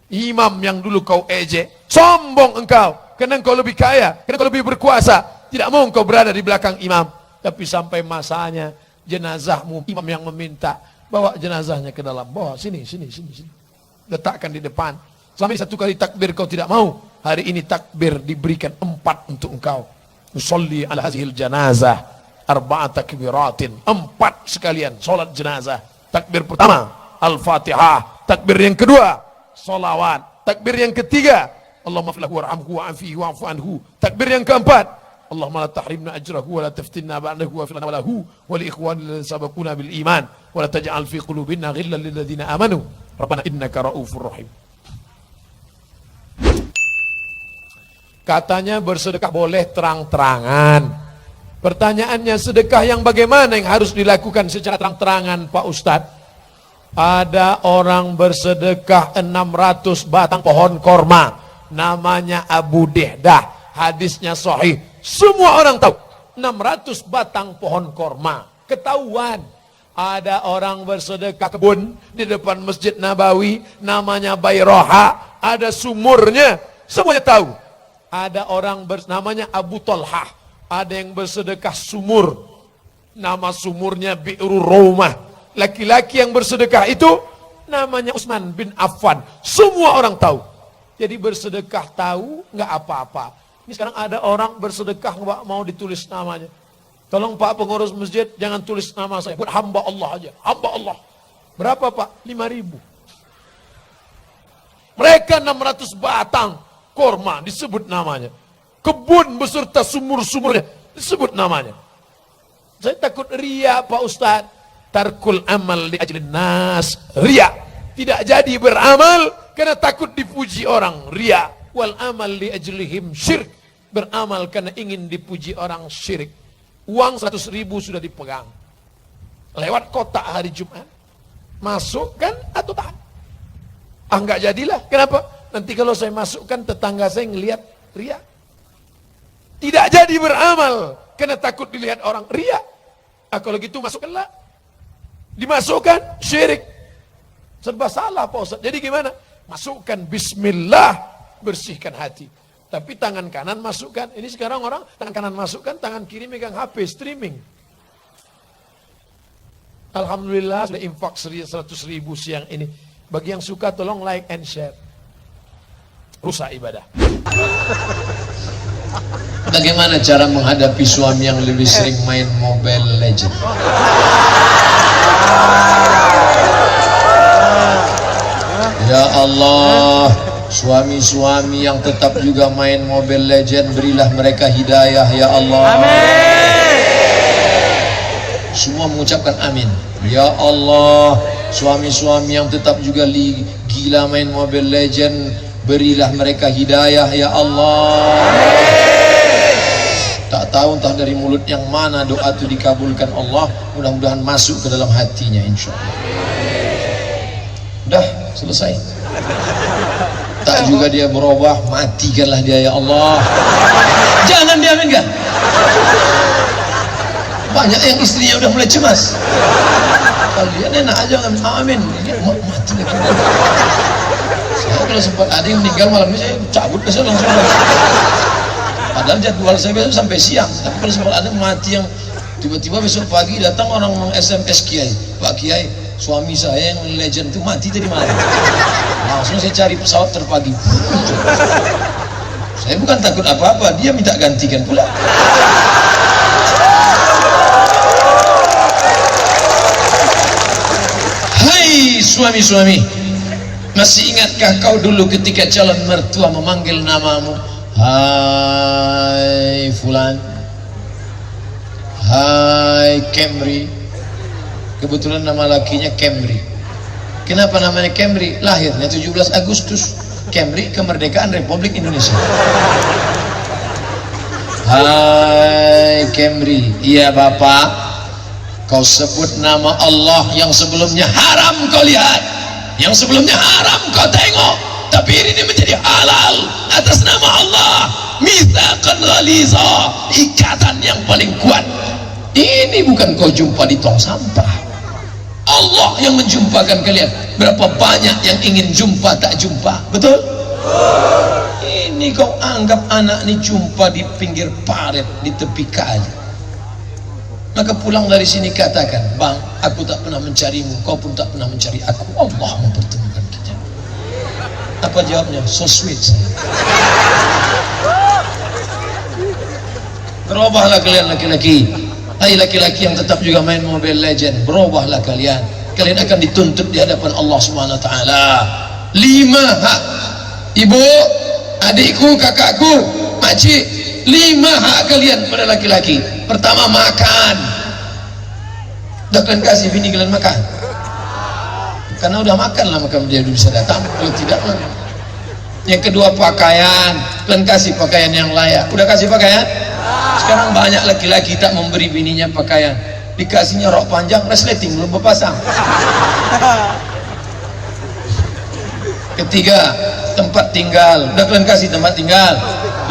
[SPEAKER 3] Imam yang dulu kau ejek, sombong engkau, karena engkau lebih kaya, karena engkau lebih berkuasa, tidak mau engkau berada di belakang imam. Tapi sampai masanya jenazahmu, imam yang meminta, bawa jenazahnya ke dalam, bawa sini, letakkan di depan. Selama ini 1 kali takbir kau tidak mau, hari ini takbir diberikan 4 untuk engkau. Usolli ala hazihil janazah arba'at takbiratin, 4 sekalian solat jenazah. Takbir pertama Al-Fatihah, takbir yang kedua solawat, takbir yang ketiga Allahumma filahu warhamhu wa'afihi wa'fu anhu, takbir yang keempat Allahumma la tahrimna ajrahu wa la taftinna ba'dahu wa filana walahu wa li ikhwanina sabaquna bil iman wa la taj'al fi qulubina ghillan lil ladzina amanu rabbana innaka raufur rahim. Katanya bersedekah boleh terang-terangan. Pertanyaannya, sedekah yang bagaimana yang harus dilakukan secara terang-terangan Pak Ustadz? Ada orang bersedekah 600 batang pohon korma, namanya Abu Dehdah, hadisnya sahih, semua orang tahu. 600 batang pohon korma, ketahuan. Ada orang bersedekah kebun di depan Masjid Nabawi, namanya Bayroha, ada sumurnya, semuanya tahu. Ada orang namanya Abu Talhah, ada yang bersedekah sumur, nama sumurnya Bi'ru Raumah. Laki-laki yang bersedekah itu namanya Utsman bin Affan, semua orang tahu. Jadi bersedekah tahu, nggak apa-apa. Ini sekarang ada orang bersedekah nggak mau ditulis namanya. Tolong Pak pengurus masjid, jangan tulis nama saya, buat hamba Allah aja, hamba Allah. Berapa Pak? 5.000. Mereka 600 batang korma disebut namanya. kebun beserta sumur-sumurnya, disebut namanya. Saya takut ria, Pak Ustadz. Tarkul amal li ajlin nas, ria. Tidak jadi beramal karena takut dipuji orang, ria. Wal amal li ajlihim syirik, beramal karena ingin dipuji orang, syirik. Uang 100.000 sudah dipegang, lewat kotak hari Jumat, masukkan atau tak? Enggak jadilah. Kenapa? Nanti kalau saya masukkan, tetangga saya ngelihat, ria. Tidak jadi beramal karena takut dilihat orang, ria. Kalau gitu masukkanlah. Dimasukkan, syirik. Serba salah Pak Ustaz. Jadi gimana? Masukkan bismillah, bersihkan hati. Tapi tangan kanan masukkan. Ini sekarang orang tangan kanan masukkan, tangan kiri megang HP streaming. Alhamdulillah sudah infak 100.000 siang ini. Bagi yang suka tolong like and share. Rusak ibadah.
[SPEAKER 1] Bagaimana cara menghadapi suami yang lebih sering main Mobile Legend? Ya Allah, suami-suami yang tetap juga main Mobile Legend, berilah mereka hidayah ya Allah. Amin. Semua mengucapkan amin. Ya Allah, suami-suami yang tetap juga gila main Mobile Legend, berilah mereka hidayah ya Allah. Tak tahu entah dari mulut yang mana doa itu dikabulkan Allah. Mudah-mudahan masuk ke dalam hatinya insya Allah. Udah selesai. Tak juga dia berubah, matikanlah dia ya Allah. Jangan diaminkan. Banyak yang istrinya udah mulai cemas. Kalian enak aja amin. Mati lagi. Saya kalau sempat ada yang meninggal malam ini, saya cabut besok langsung. Padahal jadwal saya besok sampai siang. Tapi kalau sempat ada mati yang tiba-tiba besok pagi datang orang SMS Kiai, Pak Kiai, suami saya yang legend itu mati tadi malam. Langsung saya cari pesawat terpagi. Saya bukan takut apa-apa, dia minta gantikan pula. Hai suami-suami, masih ingatkah kau dulu ketika calon mertua memanggil namamu? Hai Fulan, hai Camry. Kebetulan nama lakinya Camry. Kenapa namanya Camry? Lahirnya 17 Agustus. Camry, kemerdekaan Republik Indonesia. Hai Camry. Iya Bapak, kau sebut nama Allah yang sebelumnya haram kau lihat, yang sebelumnya haram kau tengok, tapi ini menjadi halal atas nama Allah. Mitsaqan ghaliza, ikatan yang paling kuat. Ini bukan kau jumpa di tong sampah. Allah yang menjumpakan kalian. Berapa banyak yang ingin jumpa tak jumpa, betul? Ini kau anggap anak ini jumpa di pinggir parit, di tepi kali. Maka pulang dari sini katakan, Bang, aku tak pernah mencarimu, kau pun tak pernah mencari aku. Allah mempertemukan kita. Apa jawabnya? So sweet saya. Berubahlah kalian laki-laki. Hai laki-laki yang tetap juga main Mobile Legend, berubahlah kalian. Kalian akan dituntut di hadapan Allah Subhanahu wa taala. 5 hak. Ibu, adikku, kakakku, makcik, 5 hak kalian pada laki-laki. Pertama, makan. Udah kalian kasih bini kalian makan? Karena udah makan lah maka dia bisa datang. Kalau tidak, yang kedua, pakaian. Kalian kasih pakaian yang layak. Udah kasih pakaian? Sekarang banyak laki-laki tak memberi bininya pakaian, dikasihnya rok panjang, resleting belum berpasang. Ketiga, tempat tinggal. Udah kalian kasih tempat tinggal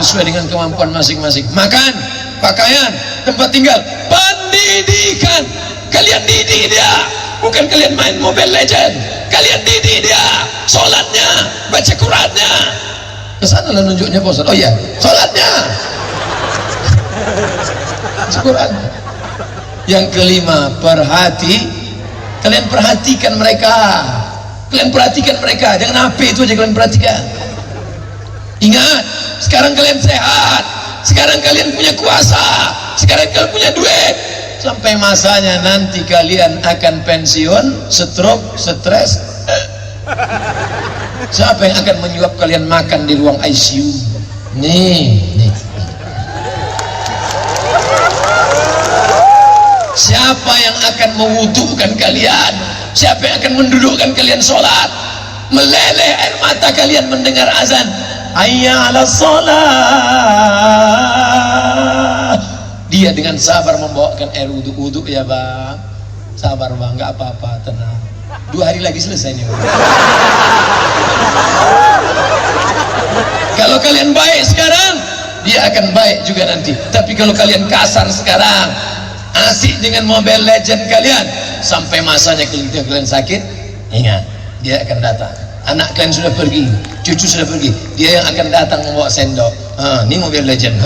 [SPEAKER 1] sesuai dengan kemampuan masing-masing. Makan, pakaian, tempat tinggal, pendidikan. Kalian didik dia, bukan kalian main Mobile Legend. Kalian didik dia, sholatnya, baca Qurannya. Kesana lah nunjuknya Pak Ustaz. Oh iya, sholatnya, Quran. Yang kelima, kalian perhatikan mereka. Kalian perhatikan mereka, jangan HP itu aja kalian perhatikan. Ingat, sekarang kalian sehat, sekarang kalian punya kuasa, sekarang kalian punya duit. Sampai masanya nanti kalian akan pensiun, stroke, stres. Siapa yang akan menyuap kalian makan di ruang ICU? Nih. siapa yang akan mewudukan kalian, siapa yang akan mendudukkan kalian sholat, meleleh air mata kalian mendengar azan, hayya 'alas shalah, dia dengan sabar membawakan air wudu ya bang, sabar bang, nggak apa-apa, tenang, 2 hari lagi selesai nih. Kalau kalian baik sekarang, dia akan baik juga nanti. Tapi kalau kalian kasar sekarang, asik dengan Mobile Legend kalian, sampai masanya ketika kalian sakit, ingat, dia akan datang. Anak kalian sudah pergi, cucu sudah pergi, dia yang akan datang membawa sendok. Ini Mobile Legend.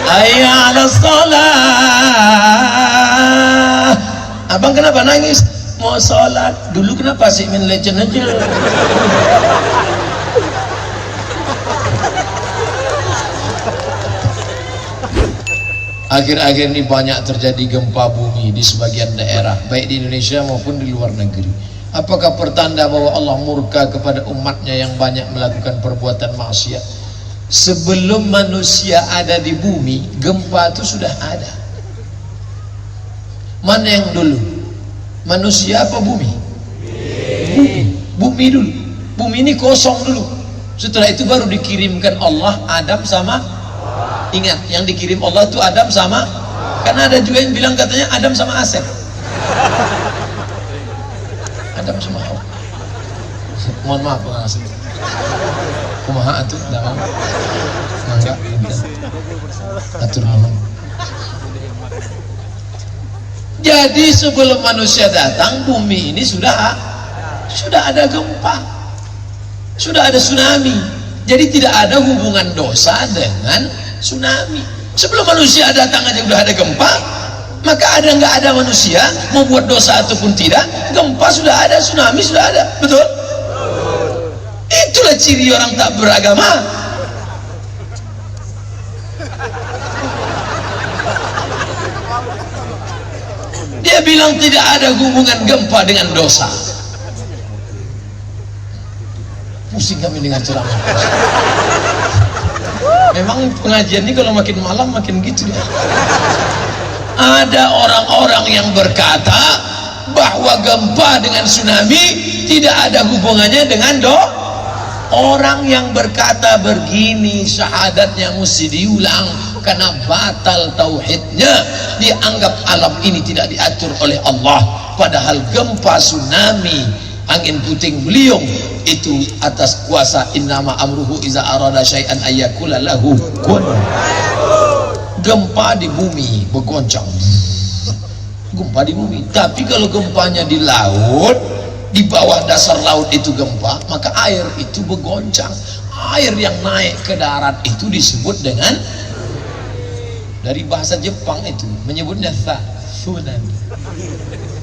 [SPEAKER 1] Hayya 'alas shalah. Abang kenapa nangis? Mau sholat dulu, kenapa sih main Legend aja? Akhir-akhir ini banyak terjadi gempa bumi di sebagian daerah, baik di Indonesia maupun di luar negeri. Apakah pertanda bahwa Allah murka kepada umatnya yang banyak melakukan perbuatan maksiat? Sebelum manusia ada di bumi, gempa itu sudah ada. Mana yang dulu? Manusia apa bumi? Bumi dulu. Bumi ini kosong dulu. Setelah itu baru dikirimkan Allah Adam sama, ingat, yang dikirim Allah itu Adam sama, karena ada juga yang bilang katanya Adam sama Asep. Adam sama Hawa. Mohon maaf Bang Asep. Kumaha atuh dalam mangga atur nuhun. Jadi sebelum manusia datang, bumi ini sudah ada gempa, sudah ada tsunami. Jadi tidak ada hubungan dosa dengan tsunami. Sebelum manusia datang aja sudah ada gempa, maka nggak ada manusia mau buat dosa ataupun tidak, gempa sudah ada, tsunami sudah ada, betul? Itulah ciri orang tak beragama. Dia bilang tidak ada hubungan gempa dengan dosa. Pusing kami dengan ceramah. Memang pengajian ini kalau makin malam makin gitu ya. Ada orang-orang yang berkata bahwa gempa dengan tsunami tidak ada hubungannya dengan orang yang berkata begini, syahadatnya mesti diulang karena batal tauhidnya, dianggap alam ini tidak diatur oleh Allah, padahal gempa, tsunami, angin puting beliung itu atas kuasa innama amruhu iza arada syai'an ayyakula lahu kun. Gempa di bumi bergoncang, gempa di bumi. Tapi kalau gempanya di laut, di bawah dasar laut itu gempa, maka air itu bergoncang. Air yang naik ke darat itu disebut dengan, dari bahasa Jepang itu menyebutnya tsunami.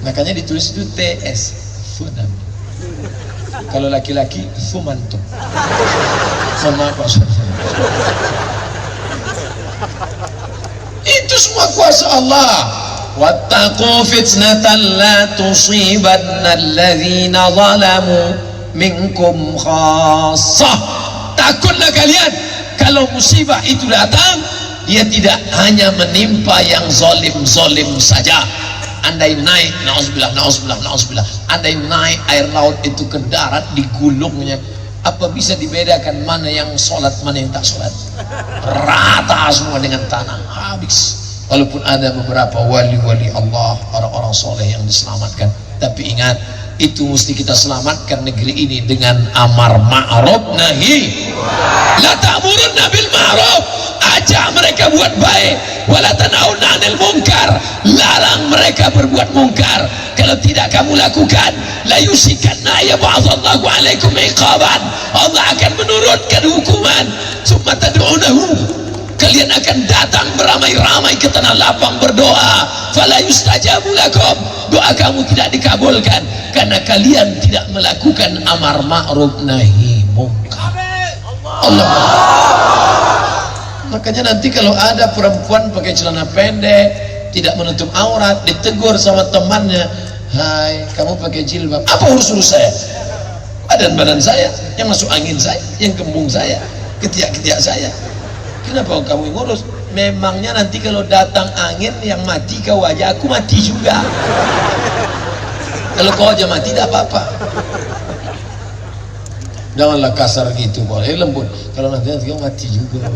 [SPEAKER 1] Makanya ditulis itu TS, tsunami. Kalau laki-laki Sumanto. Sama apa? Itu semua kuasa Allah. Wattaqu fitnatan la tusibanna alladhina zalamu minkum khassah. Takutlah kalian kalau musibah itu datang, dia tidak hanya menimpa yang zalim-zalim saja. Andai naik, na'udzubillah, andai naik air laut itu ke darat, digulungnya, apa bisa dibedakan mana yang sholat, mana yang tak sholat? Rata semua dengan tanah, habis. Walaupun ada beberapa wali-wali Allah, orang-orang soleh yang diselamatkan, tapi ingat, itu mesti kita selamatkan negeri ini dengan amar ma'ruf nahi. La ta'murunna bil ma'ruf, ajak mereka buat baik, wala tanhauna 'anil munkar, larang mereka berbuat mungkar. Kalau tidak kamu lakukan, la yusikanna ya ba'dallahu 'alaikum iqaban, Allah akan menurunkan hukuman. Summa tad'unahu, kalian akan datang beramai-ramai ke tanah lapang berdoa, fala yustajabu lakum, doa kamu tidak dikabulkan karena kalian tidak melakukan amar ma'ruf nahi munkar. Allah. Makanya nanti kalau ada perempuan pakai celana pendek, tidak menutup aurat, ditegur sama temannya, hai kamu pakai jilbab, apa urus saya? Badan saya, yang masuk angin saya, yang kembung saya, ketiak-ketiak saya. Kenapa kamu ngurus? Memangnya nanti kalau datang angin yang mati kau aja, aku mati juga. Kalau kau aja mati tidak apa-apa. Janganlah kasar gitu, boleh lembut. Kalau nanti kau mati juga.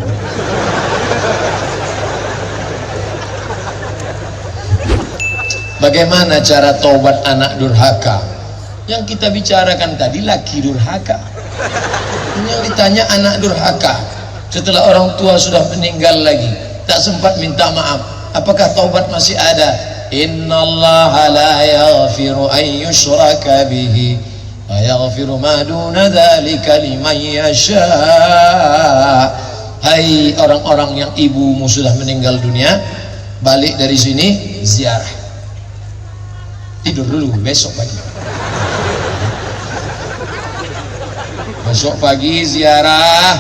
[SPEAKER 1] Bagaimana cara taubat anak durhaka? Yang kita bicarakan tadi laki durhaka. Yang ditanya anak durhaka. Setelah orang tua sudah meninggal lagi, tak sempat minta maaf. Apakah taubat masih ada? Innallaha la yaghfiru an yushraka bihi wa yaghfiru ma duna dzalika liman yasha. Hai orang-orang yang ibumu sudah meninggal dunia, balik dari sini ziarah. Tidur dulu, besok pagi. Besok pagi ziarah.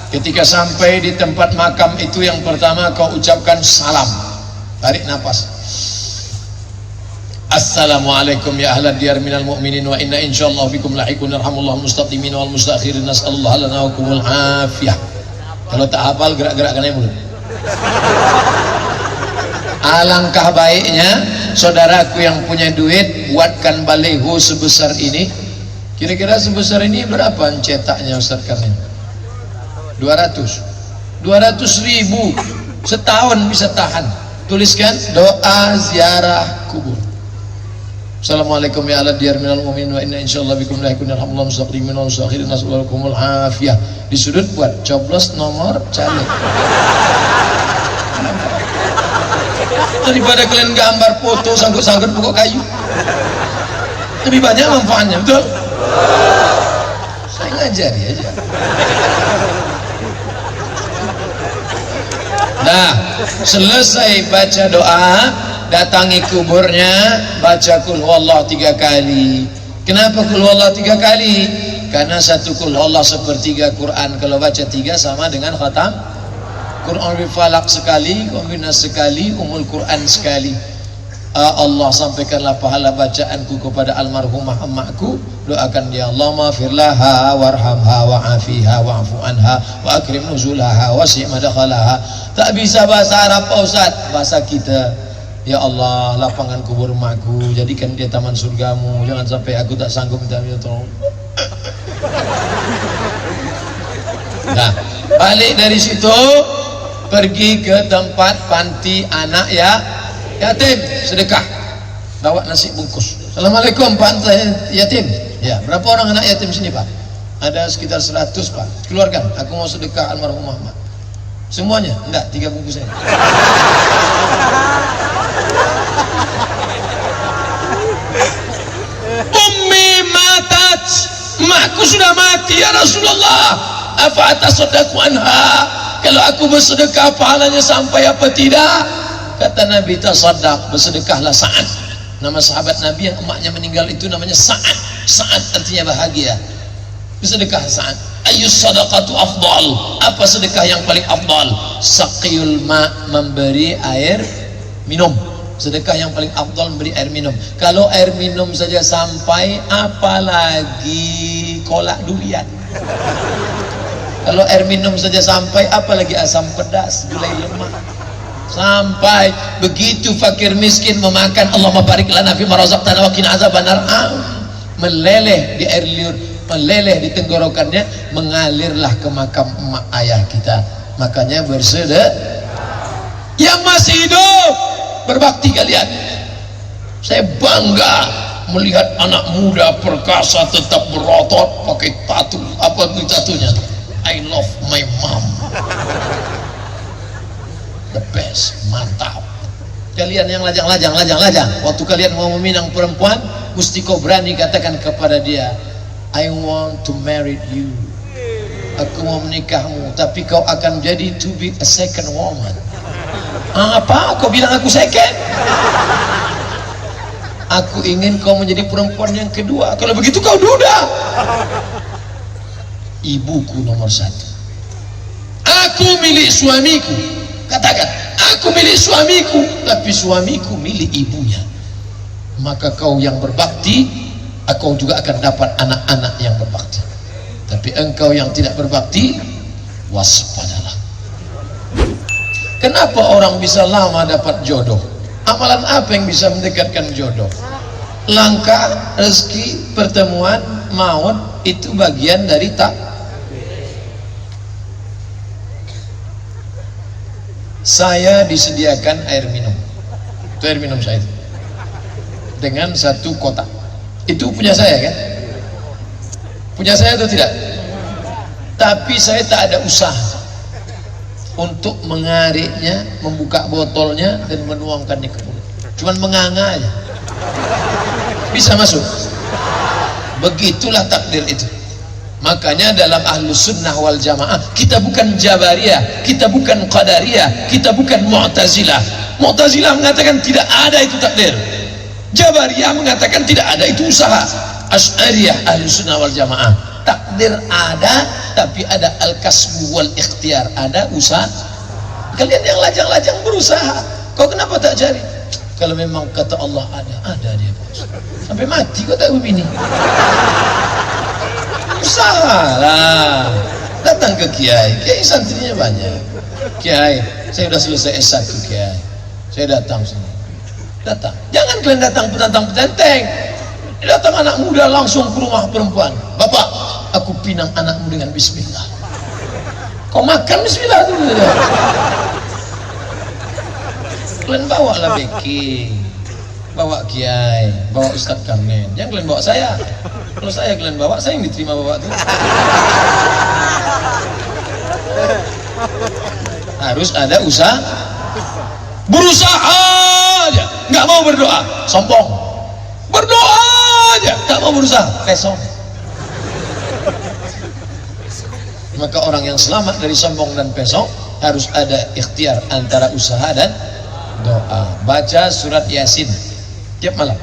[SPEAKER 1] Ketika sampai di tempat makam itu, yang pertama kau ucapkan salam. Tarik nafas. Assalamualaikum ya ahlad diyar minal mu'minin wa inna insyaallah bikum lahikun yarhamullahu mustaqdimin wal mustakhirin nas'alullah lana wa kumul afiyah. Kalau tak hafal gerak-gerakkan aja mulut. Alangkah baiknya saudaraku yang punya duit, buatkan baleho sebesar ini. Kira-kira sebesar ini berapa cetaknya Ustaz Karnin? 200 ribu setahun bisa tahan. Tuliskan doa ziarah kubur. Assalamualaikum ya ala diyar minal mu'minin wa inna insyaallah bikum lahikun yarhamullah mustaqdimin wa mustakhirin nas'alukumul afiyah. Di sudut buat coblos nomor caleg. Daripada kalian gambar foto sangkut-sangkut pokok kayu, lebih banyak manfaatnya, betul? Saya ngajari aja. Nah, selesai baca doa, datangi kuburnya, baca kul huwallah 3 kali. Kenapa kul huwallah 3 kali? Karena satu kul huwallah sepertiga Quran. Kalau baca 3 sama dengan khatam Quran Falak sekali, Nas sekali, Quran sekali. Allah sampaikanlah pahala bacaanku kepada almarhumah emakku. Doakan dia, Allahumma firlaha warhamha wa'afiha wa'fu anha wa akrim nuzulaha wasi' madakhalaha. Tak bisa bahasa Arab Pak Ustaz, bahasa kita. Ya Allah, lapangan kubur emakku, jadikan dia taman surgamu. Jangan sampai aku tak sanggup minta tolong. Nah, balik dari situ, pergi ke tempat panti anak yatim, sedekah, bawa nasi bungkus. Assalamualaikum Pak yatim. Ya, berapa orang anak yatim sini Pak? Ada sekitar 100 Pak. Keluarkan, aku mau sedekah almarhum Muhammad. Semuanya? Enggak, 3 bungkus saja. Ummi matat, emakku sudah mati ya Rasulullah. Apa atasaddaqu anha? Kalau aku bersedekah pahalanya sampai apa tidak? Kata Nabi, tasaddaq, bersedekahlah Sa'ad. Nama sahabat Nabi yang emaknya meninggal itu namanya Sa'ad. Sa'ad artinya bahagia. Bersedekah Sa'ad. Ayyus sadaqatu afdal? Apa sedekah yang paling afdal? Saqiyul ma, memberi air minum. Sedekah yang paling afdal memberi air minum. Kalau air minum saja sampai, apalagi kolak durian. Kalau air minum saja sampai, apalagi asam pedas, gulai lemak. Sampai begitu fakir miskin memakan, Allahumma barik lana fi ma razaqtana wa qina azabannar. Meleleh di air liur, meleleh di tenggorokannya, mengalirlah ke makam emak ayah kita. Makanya bersedekah. Yang masih hidup, berbakti kalian. Saya bangga melihat anak muda perkasa tetap berotot pakai tatu. Apa itu tatunya? I love my mom. The best, mantap. Kalian yang lajang-lajang, waktu kalian mau meminang perempuan, mesti kau berani katakan kepada dia, I want to marry you. Aku mau menikahmu, tapi kau akan jadi to be a second woman. Apa? Kau bilang aku second? Aku ingin kau menjadi perempuan yang kedua. Kalau begitu kau duda. Ibuku nomor 1. Aku milik suamiku. Katakan, aku milik suamiku, tapi suamiku milik ibunya. Maka kau yang berbakti, kau juga akan dapat anak-anak yang berbakti. Tapi engkau yang tidak berbakti, waspadalah. Kenapa orang bisa lama dapat jodoh? Amalan apa yang bisa mendekatkan jodoh? Langkah, rezeki, pertemuan, maut, itu bagian dari tak. Saya disediakan air minum. Itu air minum saya itu. Dengan satu kotak. Itu punya saya kan? Punya saya atau tidak? Tapi saya tak ada usaha untuk mengariknya, membuka botolnya dan menuangkannya ke mulut. Cuman menganga aja. Bisa masuk. Begitulah takdir itu. Makanya dalam Ahlus Sunnah wal Jamaah, kita bukan Jabariyah, kita bukan Qadariyah, kita bukan Mu'tazilah. Mu'tazilah mengatakan tidak ada itu takdir. Jabariyah mengatakan tidak ada itu usaha. Asy'ariyah Ahlus Sunnah wal Jamaah, takdir ada, tapi ada al-kasbu wal ikhtiar, ada usaha. Kalian yang lajang-lajang berusaha, kau kenapa tak cari? Kalau memang kata Allah ada dia bos. Sampai mati kau tak begini. Usahalah. Datang ke kiai, kiai santrinya banyak. Kiai, saya sudah selesai S1 kiai. Saya datang sini. Datang. Jangan kalian datang petantang-petenteng. Datang anak muda langsung ke rumah perempuan. Bapak, aku pinang anakmu dengan bismillah. Kau makan bismillah dulu. Kalian bawa lah beki, bawa kiai, bawa Ustadz Karmen. Jangan kalian bawa saya. Kalau saya kalian bawa, saya yang diterima bawa tuh. Harus ada usaha. Berusaha aja, nggak mau berdoa, sombong. Berdoa aja, nggak mau berusaha, pesong. Maka orang yang selamat dari sombong dan pesong harus ada ikhtiar antara usaha dan doa. Baca surat Yasin tiap malam.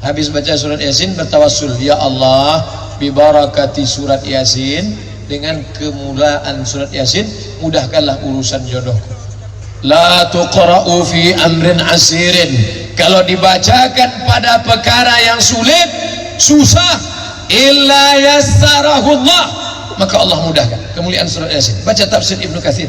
[SPEAKER 1] Habis baca surat Yasin bertawassul, ya Allah, bibarakati surat Yasin, dengan kemuliaan surat Yasin mudahkanlah urusan jodohku. La tuqra'u fi amrin asirin. Kalau dibacakan pada perkara yang sulit, susah, illa yassarahullah, maka Allah mudahkan. Kemuliaan surat Yasin. Baca tafsir Ibnu Katsir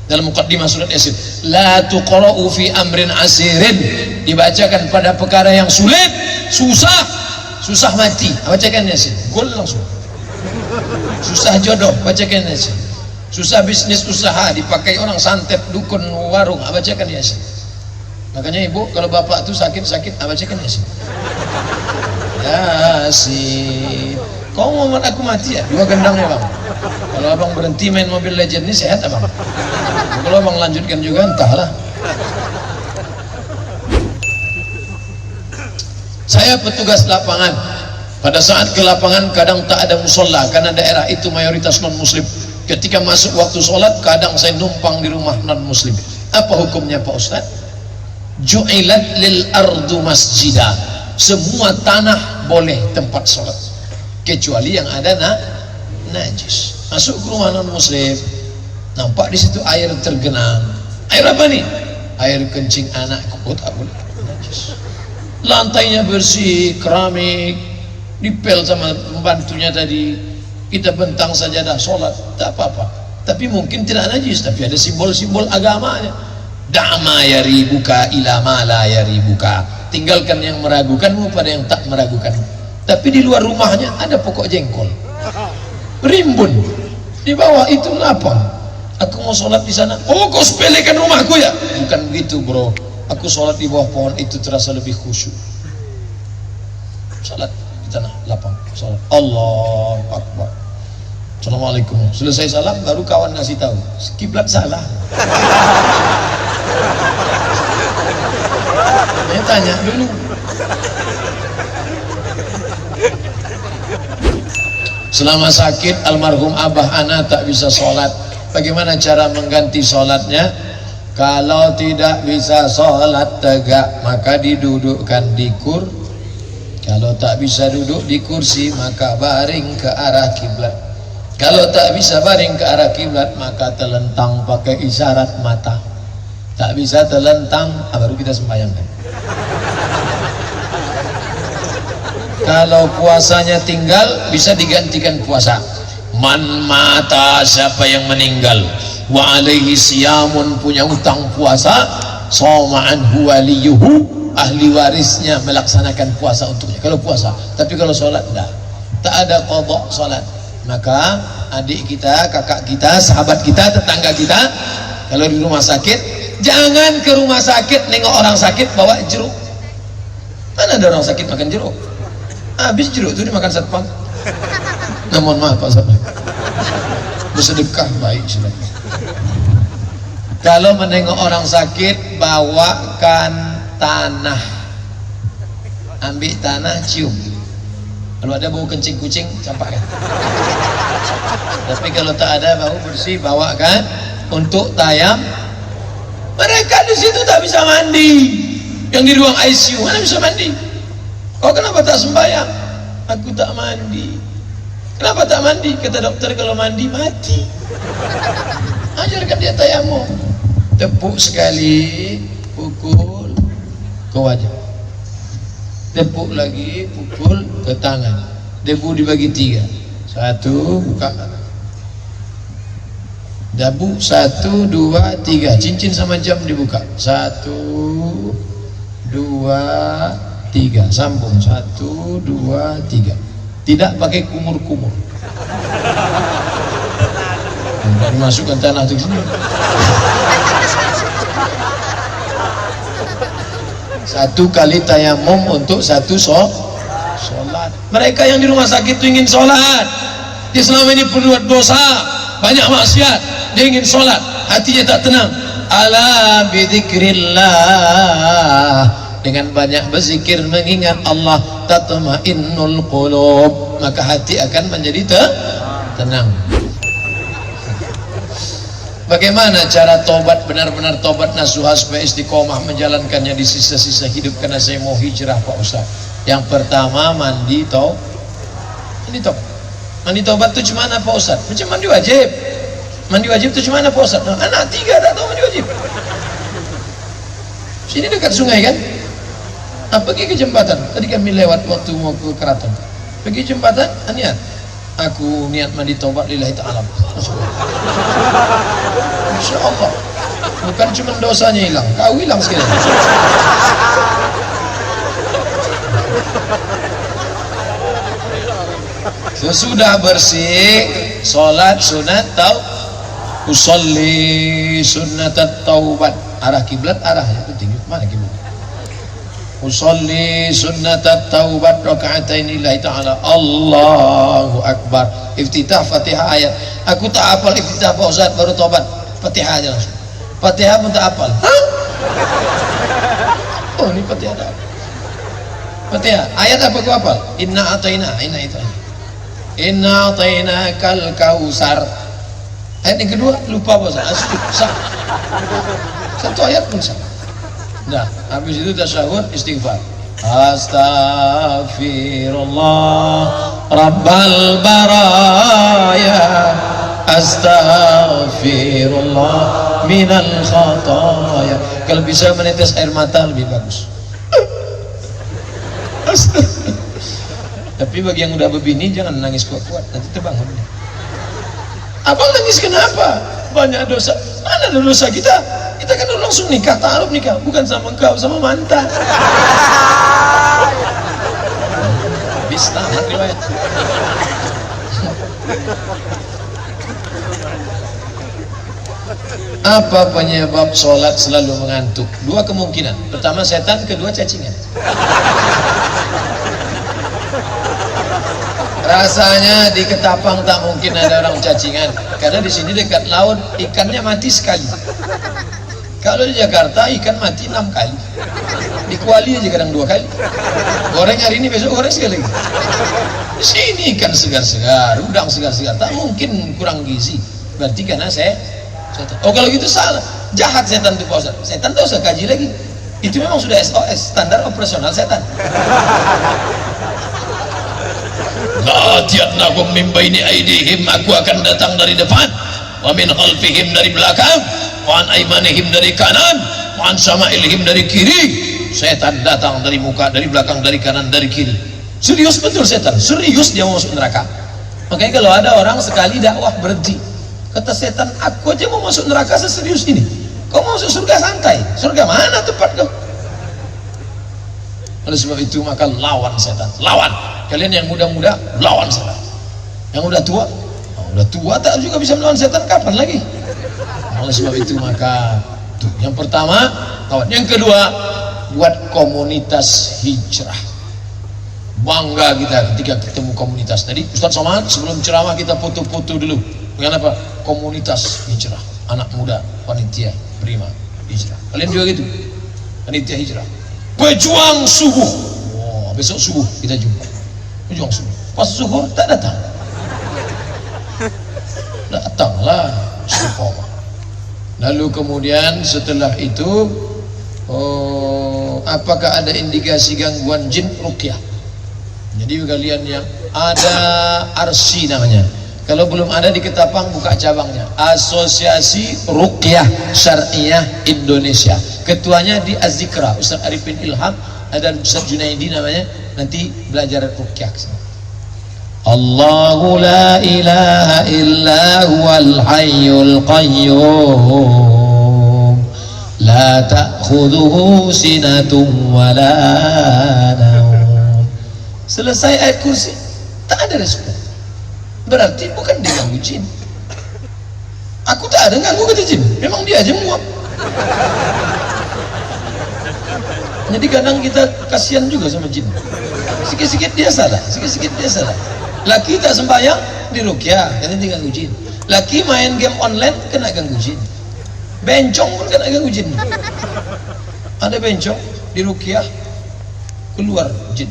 [SPEAKER 1] dalam muqaddimah surat Yasin. La tuqra'u fi amrin asirin. Dibacakan pada perkara yang sulit, susah mati, bacakan Yasin, gol langsung. Susah jodoh, bacakan Yasin. Susah bisnis usaha, dipakai orang santet, dukun, warung, bacakan Yasin. Makanya ibu, kalau bapak tuh sakit, bacakan Yasin. Yasin. Kau mau aku mati ya? 2 gendang ya bang. Kalau abang berhenti main Mobile Legends ini sehat abang. Kalau abang lanjutkan juga entahlah. Saya petugas lapangan. Pada saat ke lapangan kadang tak ada musola karena daerah itu mayoritas non muslim. Ketika masuk waktu sholat kadang saya numpang di rumah non muslim. Apa hukumnya Pak Ustaz? Ju'ilat lil ardu masjidah. Semua tanah boleh tempat sholat kecuali yang ada najis. Masuk ke rumah non muslim, nampak di situ air tergenang. Air apa nih? Air kencing anak. Oh, tak boleh, najis. Lantainya bersih, keramik, dipel sama pembantunya tadi, kita bentang sajadah sholat, tak apa-apa. Tapi mungkin tidak najis, tapi ada simbol-simbol agamanya. Da'ma yaribuka ila ma la yaribuka. Tinggalkan yang meragukanmu pada yang tak meragukanmu. Tapi di luar rumahnya ada pokok jengkol, rimbun. Di bawah itu lapang. Aku mau sholat di sana. Oh, kau sepelekan rumahku ya? Bukan begitu bro. Aku sholat di bawah pohon itu terasa lebih khusyuk. Sholat di tanah lapang, sholat. Allahu Akbar. Assalamualaikum. Selesai salam baru kawan ngasih tahu kiblat salah. Saya tanya dulu. Selama sakit almarhum abah ana tak bisa sholat. Bagaimana cara mengganti sholatnya? Kalau tidak bisa sholat tegak maka didudukkan di Kalau tak bisa duduk di kursi maka baring ke arah kiblat. Kalau tak bisa baring ke arah kiblat maka telentang pakai isyarat mata. Tak bisa telentang, baru kita sembahyangkan. Kalau puasanya tinggal bisa digantikan puasa. Man mata, siapa yang meninggal, wa alaihi siyamun, punya utang puasa, soma'an waliyuhu, ahli warisnya melaksanakan puasa untuknya kalau puasa. Tapi kalau sholat enggak, tak ada qadha sholat. Maka adik kita, kakak kita, sahabat kita, tetangga kita kalau di rumah sakit, jangan ke rumah sakit nengok orang sakit bawa jeruk. Mana ada orang sakit makan jeruk? Habis jeruk itu dimakan satpam. Nah, mohon maaf Pak Satpam, bersedekah baik silakan. Kalau menengok orang sakit, bawakan tanah, ambil tanah, cium. Kalau ada bau kencing kucing, campakkan. Tapi kalau tak ada bau bersih, bawakan untuk tayam. Mereka di situ tak bisa mandi, yang di ruang ICU mana bisa mandi? Kau kenapa tak sembahyang? Aku tak mandi. Kenapa tak mandi? Kata dokter, kalau mandi mati. Ajarkan dia tayamum. Tepuk sekali, pukul ke wajah. Tepuk lagi, pukul ke tangan. Debu dibagi 3. 1 buka. Debu 1, 2, 3. Cincin sama jam dibuka. 1, 2, 3. Sambung. 1, 2, 3. Tidak pakai kumur-kumur. Tidak dimasukkan tanah ke sini. 1 kali tayamum untuk 1 sholat. Mereka yang di rumah sakit itu ingin sholat, dia selama ini berbuat dosa, banyak maksiat, dia ingin sholat, hatinya tak tenang. Ala bidzikrillah, dengan banyak berzikir mengingat Allah, tatmainnul qulub, maka hati akan menjadi tenang. Bagaimana cara tobat, benar-benar tobat nasuha supaya istiqomah menjalankannya di sisa-sisa hidup? Karena saya mau hijrah Pak Ustaz. Yang pertama mandi tobat. Mandi tobat itu cuma mana Pak Ustaz? Macam mandi wajib. Mandi wajib itu cuma mana Pak Ustaz? Nah, anak 3 tak tahu mandi wajib. Sini dekat sungai kan? Pergi ke jembatan. Tadi kami lewat waktu mau ke keraton. Pergi jembatan, niat. Aku niat mandi taubat lillahi ta'ala. Insya Allah. Bukan cuma dosanya hilang, kau hilang sekali. Sesudah bersih, sholat sunat usolli sunnatat taubat. Arah kiblat, arahnya penting. Mana kiblat? Usolli sunnatat taubat raka'atain lillahi ta'ala. Allahu akbar. Iftitah Fatihah ayat. Aku tak hafal iftitah Pak Ustaz, baru tobat. Fatihah aja langsung. Fatihah pun tak hafal. Hah? Oh, ini Fatihah tak hafal. Fatihah ayat apa aku hafal? Inna ataina, inna ataina kal kausar. Ayat yang kedua lupa Pak Ustaz. Sah. Satu ayat pun sah. Nah, habis itu tasyahud, istighfar. Astaghfirullah Rabbal baraya, astaghfirullah minal khataya. Kalau bisa menetes air mata lebih bagus. Tapi bagi yang udah berbini jangan nangis kuat-kuat, nanti terbangun. Abang nangis kenapa? Banyak dosa. Mana ada dosa kita? Kita kan langsung nikah, ta'aruf nikah, bukan sama engkau, sama mantan. Habis tamat riwayat. Apa penyebab sholat selalu mengantuk? 2 kemungkinan. Pertama setan, kedua cacingan. Rasanya di Ketapang tak mungkin ada orang cacingan, karena di sini dekat laut ikannya mati sekali. Kalau di Jakarta ikan mati 6 kali, di Kuali aja kadang 2 kali. Goreng hari ini, besok goreng sekali lagi. Di sini ikan segar-segar, udang segar-segar, tak mungkin kurang gizi. Berarti karena setan. Oh kalau gitu salah, jahat setan itu Pak Ustaz. Setan tak usah kaji lagi, itu memang sudah SOS, standar operasional setan. La tiatnakum min baini aidihim, aku akan datang dari depan, wa min khalfihim, dari belakang, wa an aimanihim, dari kanan, wa an sama'ilihim, dari kiri. Setan datang dari muka, dari belakang, dari kanan, dari kiri. Serius betul setan, serius dia mau masuk neraka. Makanya kalau ada orang sekali dakwah berhenti, Kata setan, aku aja mau masuk neraka seserius ini, kau mau masuk surga santai. Surga mana tempat kau? Oleh sebab itu maka lawan setan, lawan. Kalian yang muda-muda lawan setan, yang udah tua tak juga bisa melawan setan, kapan lagi? Oleh sebab itu maka tuh, yang pertama lawan. Yang kedua, buat komunitas hijrah. Bangga kita ketika ketemu komunitas. Tadi Ustaz Somad sebelum ceramah kita foto-foto dulu. Kenapa? Komunitas hijrah, anak muda, panitia prima hijrah. Kalian juga gitu, panitia hijrah. Pejuang subuh. Oh, besok subuh kita jumpa. Pejuang subuh. Pas zuhur tak datang. Datanglah istiqomah. Lalu kemudian setelah itu, apakah ada indikasi gangguan jin? Ruqyah. Jadi kalian yang ada arsi namanya, kalau belum ada di Ketapang buka cabangnya, Asosiasi Ruqyah Syariah Indonesia. Ketuanya di Az-Zikra, Ustaz Arifin Ilham, ada Ustaz Junaidi namanya, nanti belajar ruqyah. Allahu la ilaha illa huwal hayyul qayyum la ta'khudhuhu sinatun wa la nawm. Selesai ayat kursi, tak ada respon. Berarti bukan dia ganggu jin. Aku tak ada ganggu kata jin, memang dia aja muak. Jadi kadang kita kasihan juga sama jin. Sikit-sikit dia salah, sikit-sikit dia salah. Laki tak sembahyang di ruqyah, katanya dia ganggu jin. Laki main game online kena ganggu jin. Bencong pun kena ganggu jin. Ada bencong di ruqyah keluar jin.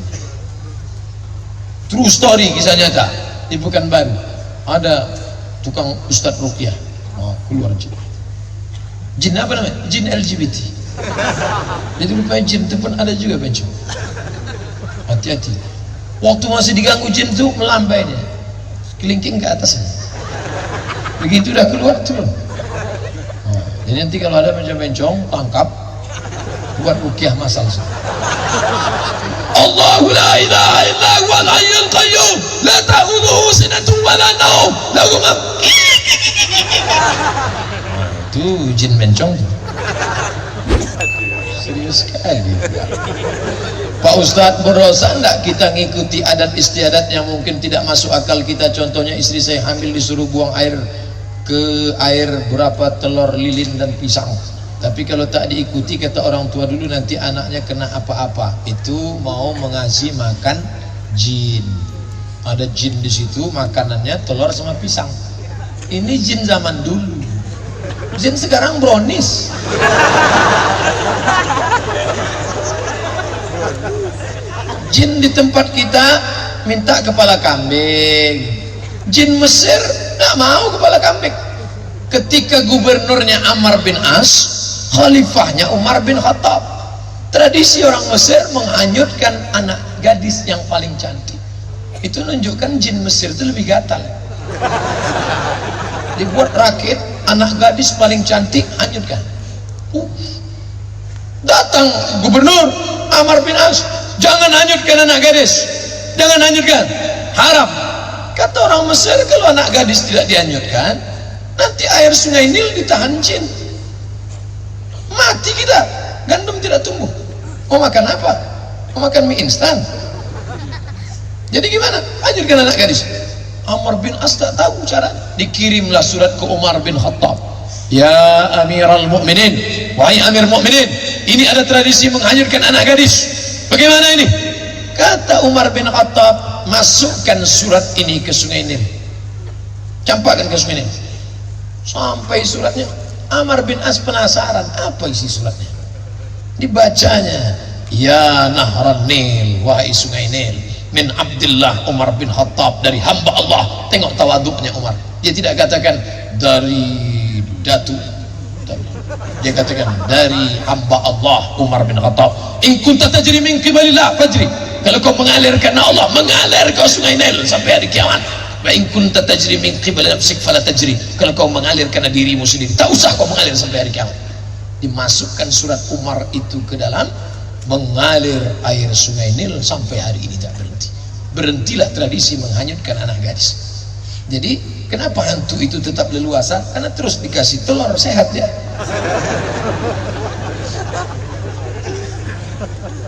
[SPEAKER 1] True story, kisah nyata. Di Pekanbaru ada tukang ustadz ruqyah, keluar jin. Jin apa namanya? Jin LGBT. Jadi rupanya jin itu pun ada juga bencong. Hati-hati. Waktu masih diganggu jin itu melambai dia, kelingking ke atasnya. Begitu udah keluar turun. Jadi nanti kalau ada bencong tangkap, buat ruqyah masal. Allahu la ilaha illa huwal hayyul qayyum la ta'khudhuhu sinatun wa la nawm lahu ma. Itu jin bencong tuh. Serius sekali. Pak Ustadz, berdosa enggak kita ngikuti adat istiadat yang mungkin tidak masuk akal kita? Contohnya istri saya hamil disuruh buang air ke air berapa telur lilin dan pisang. Tapi kalau tak diikuti kata orang tua dulu nanti anaknya kena apa-apa. Itu mau mengasih makan jin. Ada jin di situ, makanannya telur sama pisang. Ini jin zaman dulu. Jin sekarang brownies. Jin di tempat kita minta kepala kambing. Jin Mesir tidak mau kepala kambing. Ketika gubernurnya Ammar bin As, khalifahnya Umar bin Khattab, tradisi orang Mesir menghanyutkan anak gadis yang paling cantik. Itu menunjukkan jin Mesir itu lebih gatal. Dibuat rakit, anak gadis paling cantik hanyutkan. Datang gubernur Ammar bin As, jangan hanyutkan anak gadis, jangan hanyutkan, haram. Kata orang Mesir, kalau anak gadis tidak dihanyutkan, nanti air sungai Nil ditahan jin, mati kita, gandum tidak tumbuh. Mau makan apa? Mau makan mie instan. Jadi gimana? Hanyutkan anak gadis. Ammar bin As tak tahu cara. Dikirimlah surat ke Umar bin Khattab. Ya Amiral Mu'minin, wahai Amir Mu'minin, ini ada tradisi menghanyutkan anak gadis. Bagaimana ini? Kata Umar bin Khattab, masukkan surat ini ke sungai Nil, campakkan ke sungai Nil. Sampai suratnya, Ammar bin As penasaran apa isi suratnya. Dibacanya, ya Nahran Nil, wahai sungai Nil, min Abdillah Umar bin Khattab, dari hamba Allah. Tengok tawaduknya Umar, dia tidak katakan dari Datu, dia katakan dari hamba Allah Umar bin Khattab. In kunta tajri min qibalillah fajri, kalau kau mengalir karena Allah, mengalir kau sungai Nil sampai hari kiamat. Wa in kunta tajri min qibali nafsik fala tajri, kalau kau mengalir karena dirimu sendiri, tak usah kau mengalir sampai hari kiamat. Dimasukkan surat Umar itu ke dalam, mengalir air sungai Nil sampai hari ini tak berhenti. Berhentilah tradisi menghanyutkan anak gadis. Jadi kenapa hantu itu tetap leluasa? Karena terus dikasih telur, sehat ya.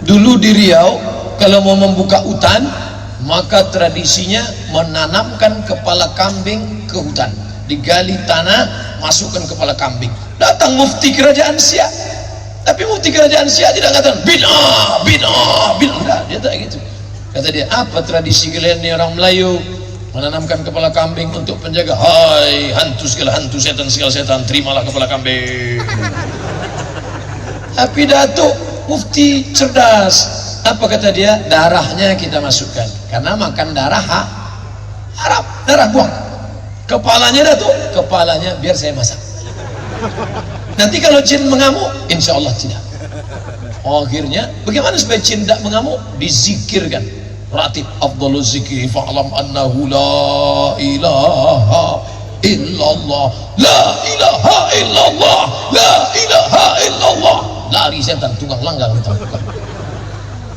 [SPEAKER 1] Dulu di Riau kalau mau membuka hutan, maka tradisinya menanamkan kepala kambing ke hutan, digali tanah, masukkan kepala kambing. Datang mufti kerajaan Siak, tapi mufti kerajaan Siak tidak katakan bid'ah, enggak, dia tak gitu. Kata dia, apa tradisi kalian ni orang Melayu menanamkan kepala kambing untuk penjaga? Hai hantu segala hantu, setan segala setan, terimalah kepala kambing. Tapi Datuk mufti cerdas, apa kata dia? Darahnya kita masukkan, karena makan darah haram, darah buang. Kepalanya Datuk, kepalanya biar saya masak. Nanti kalau jin mengamuk, insya Allah tidak. Akhirnya bagaimana supaya jin tidak mengamuk? Dizikirkan. Ratib afdhalu zikri fa'lam annahu la ilaha illallah, la ilaha illallah, la ilaha illallah. Lari setan, tunggang langgang.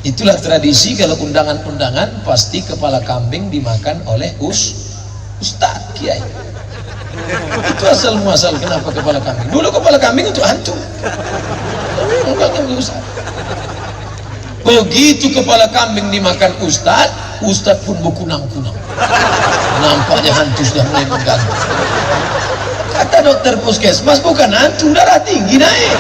[SPEAKER 1] Itulah tradisi. Kalau undangan-undangan pasti kepala kambing dimakan oleh ustaz, kiai. Itu asal muasal kenapa kepala kambing. Dulu kepala kambing untuk hantu, bukan ustaz. Begitu kepala kambing dimakan ustaz, ustaz pun berkunang-kunang. Nampaknya hantu sudah mulai mengganggu. Kata dokter puskesmas, bukan hantu, darah tinggi naik.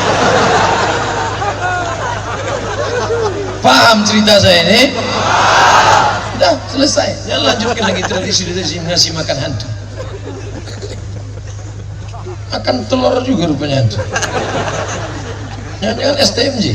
[SPEAKER 1] Paham cerita saya ini? Sudah selesai. Jangan lanjutkan lagi tradisi ngasih makan hantu. Makan telur juga rupanya hantu. Jangan STMJ.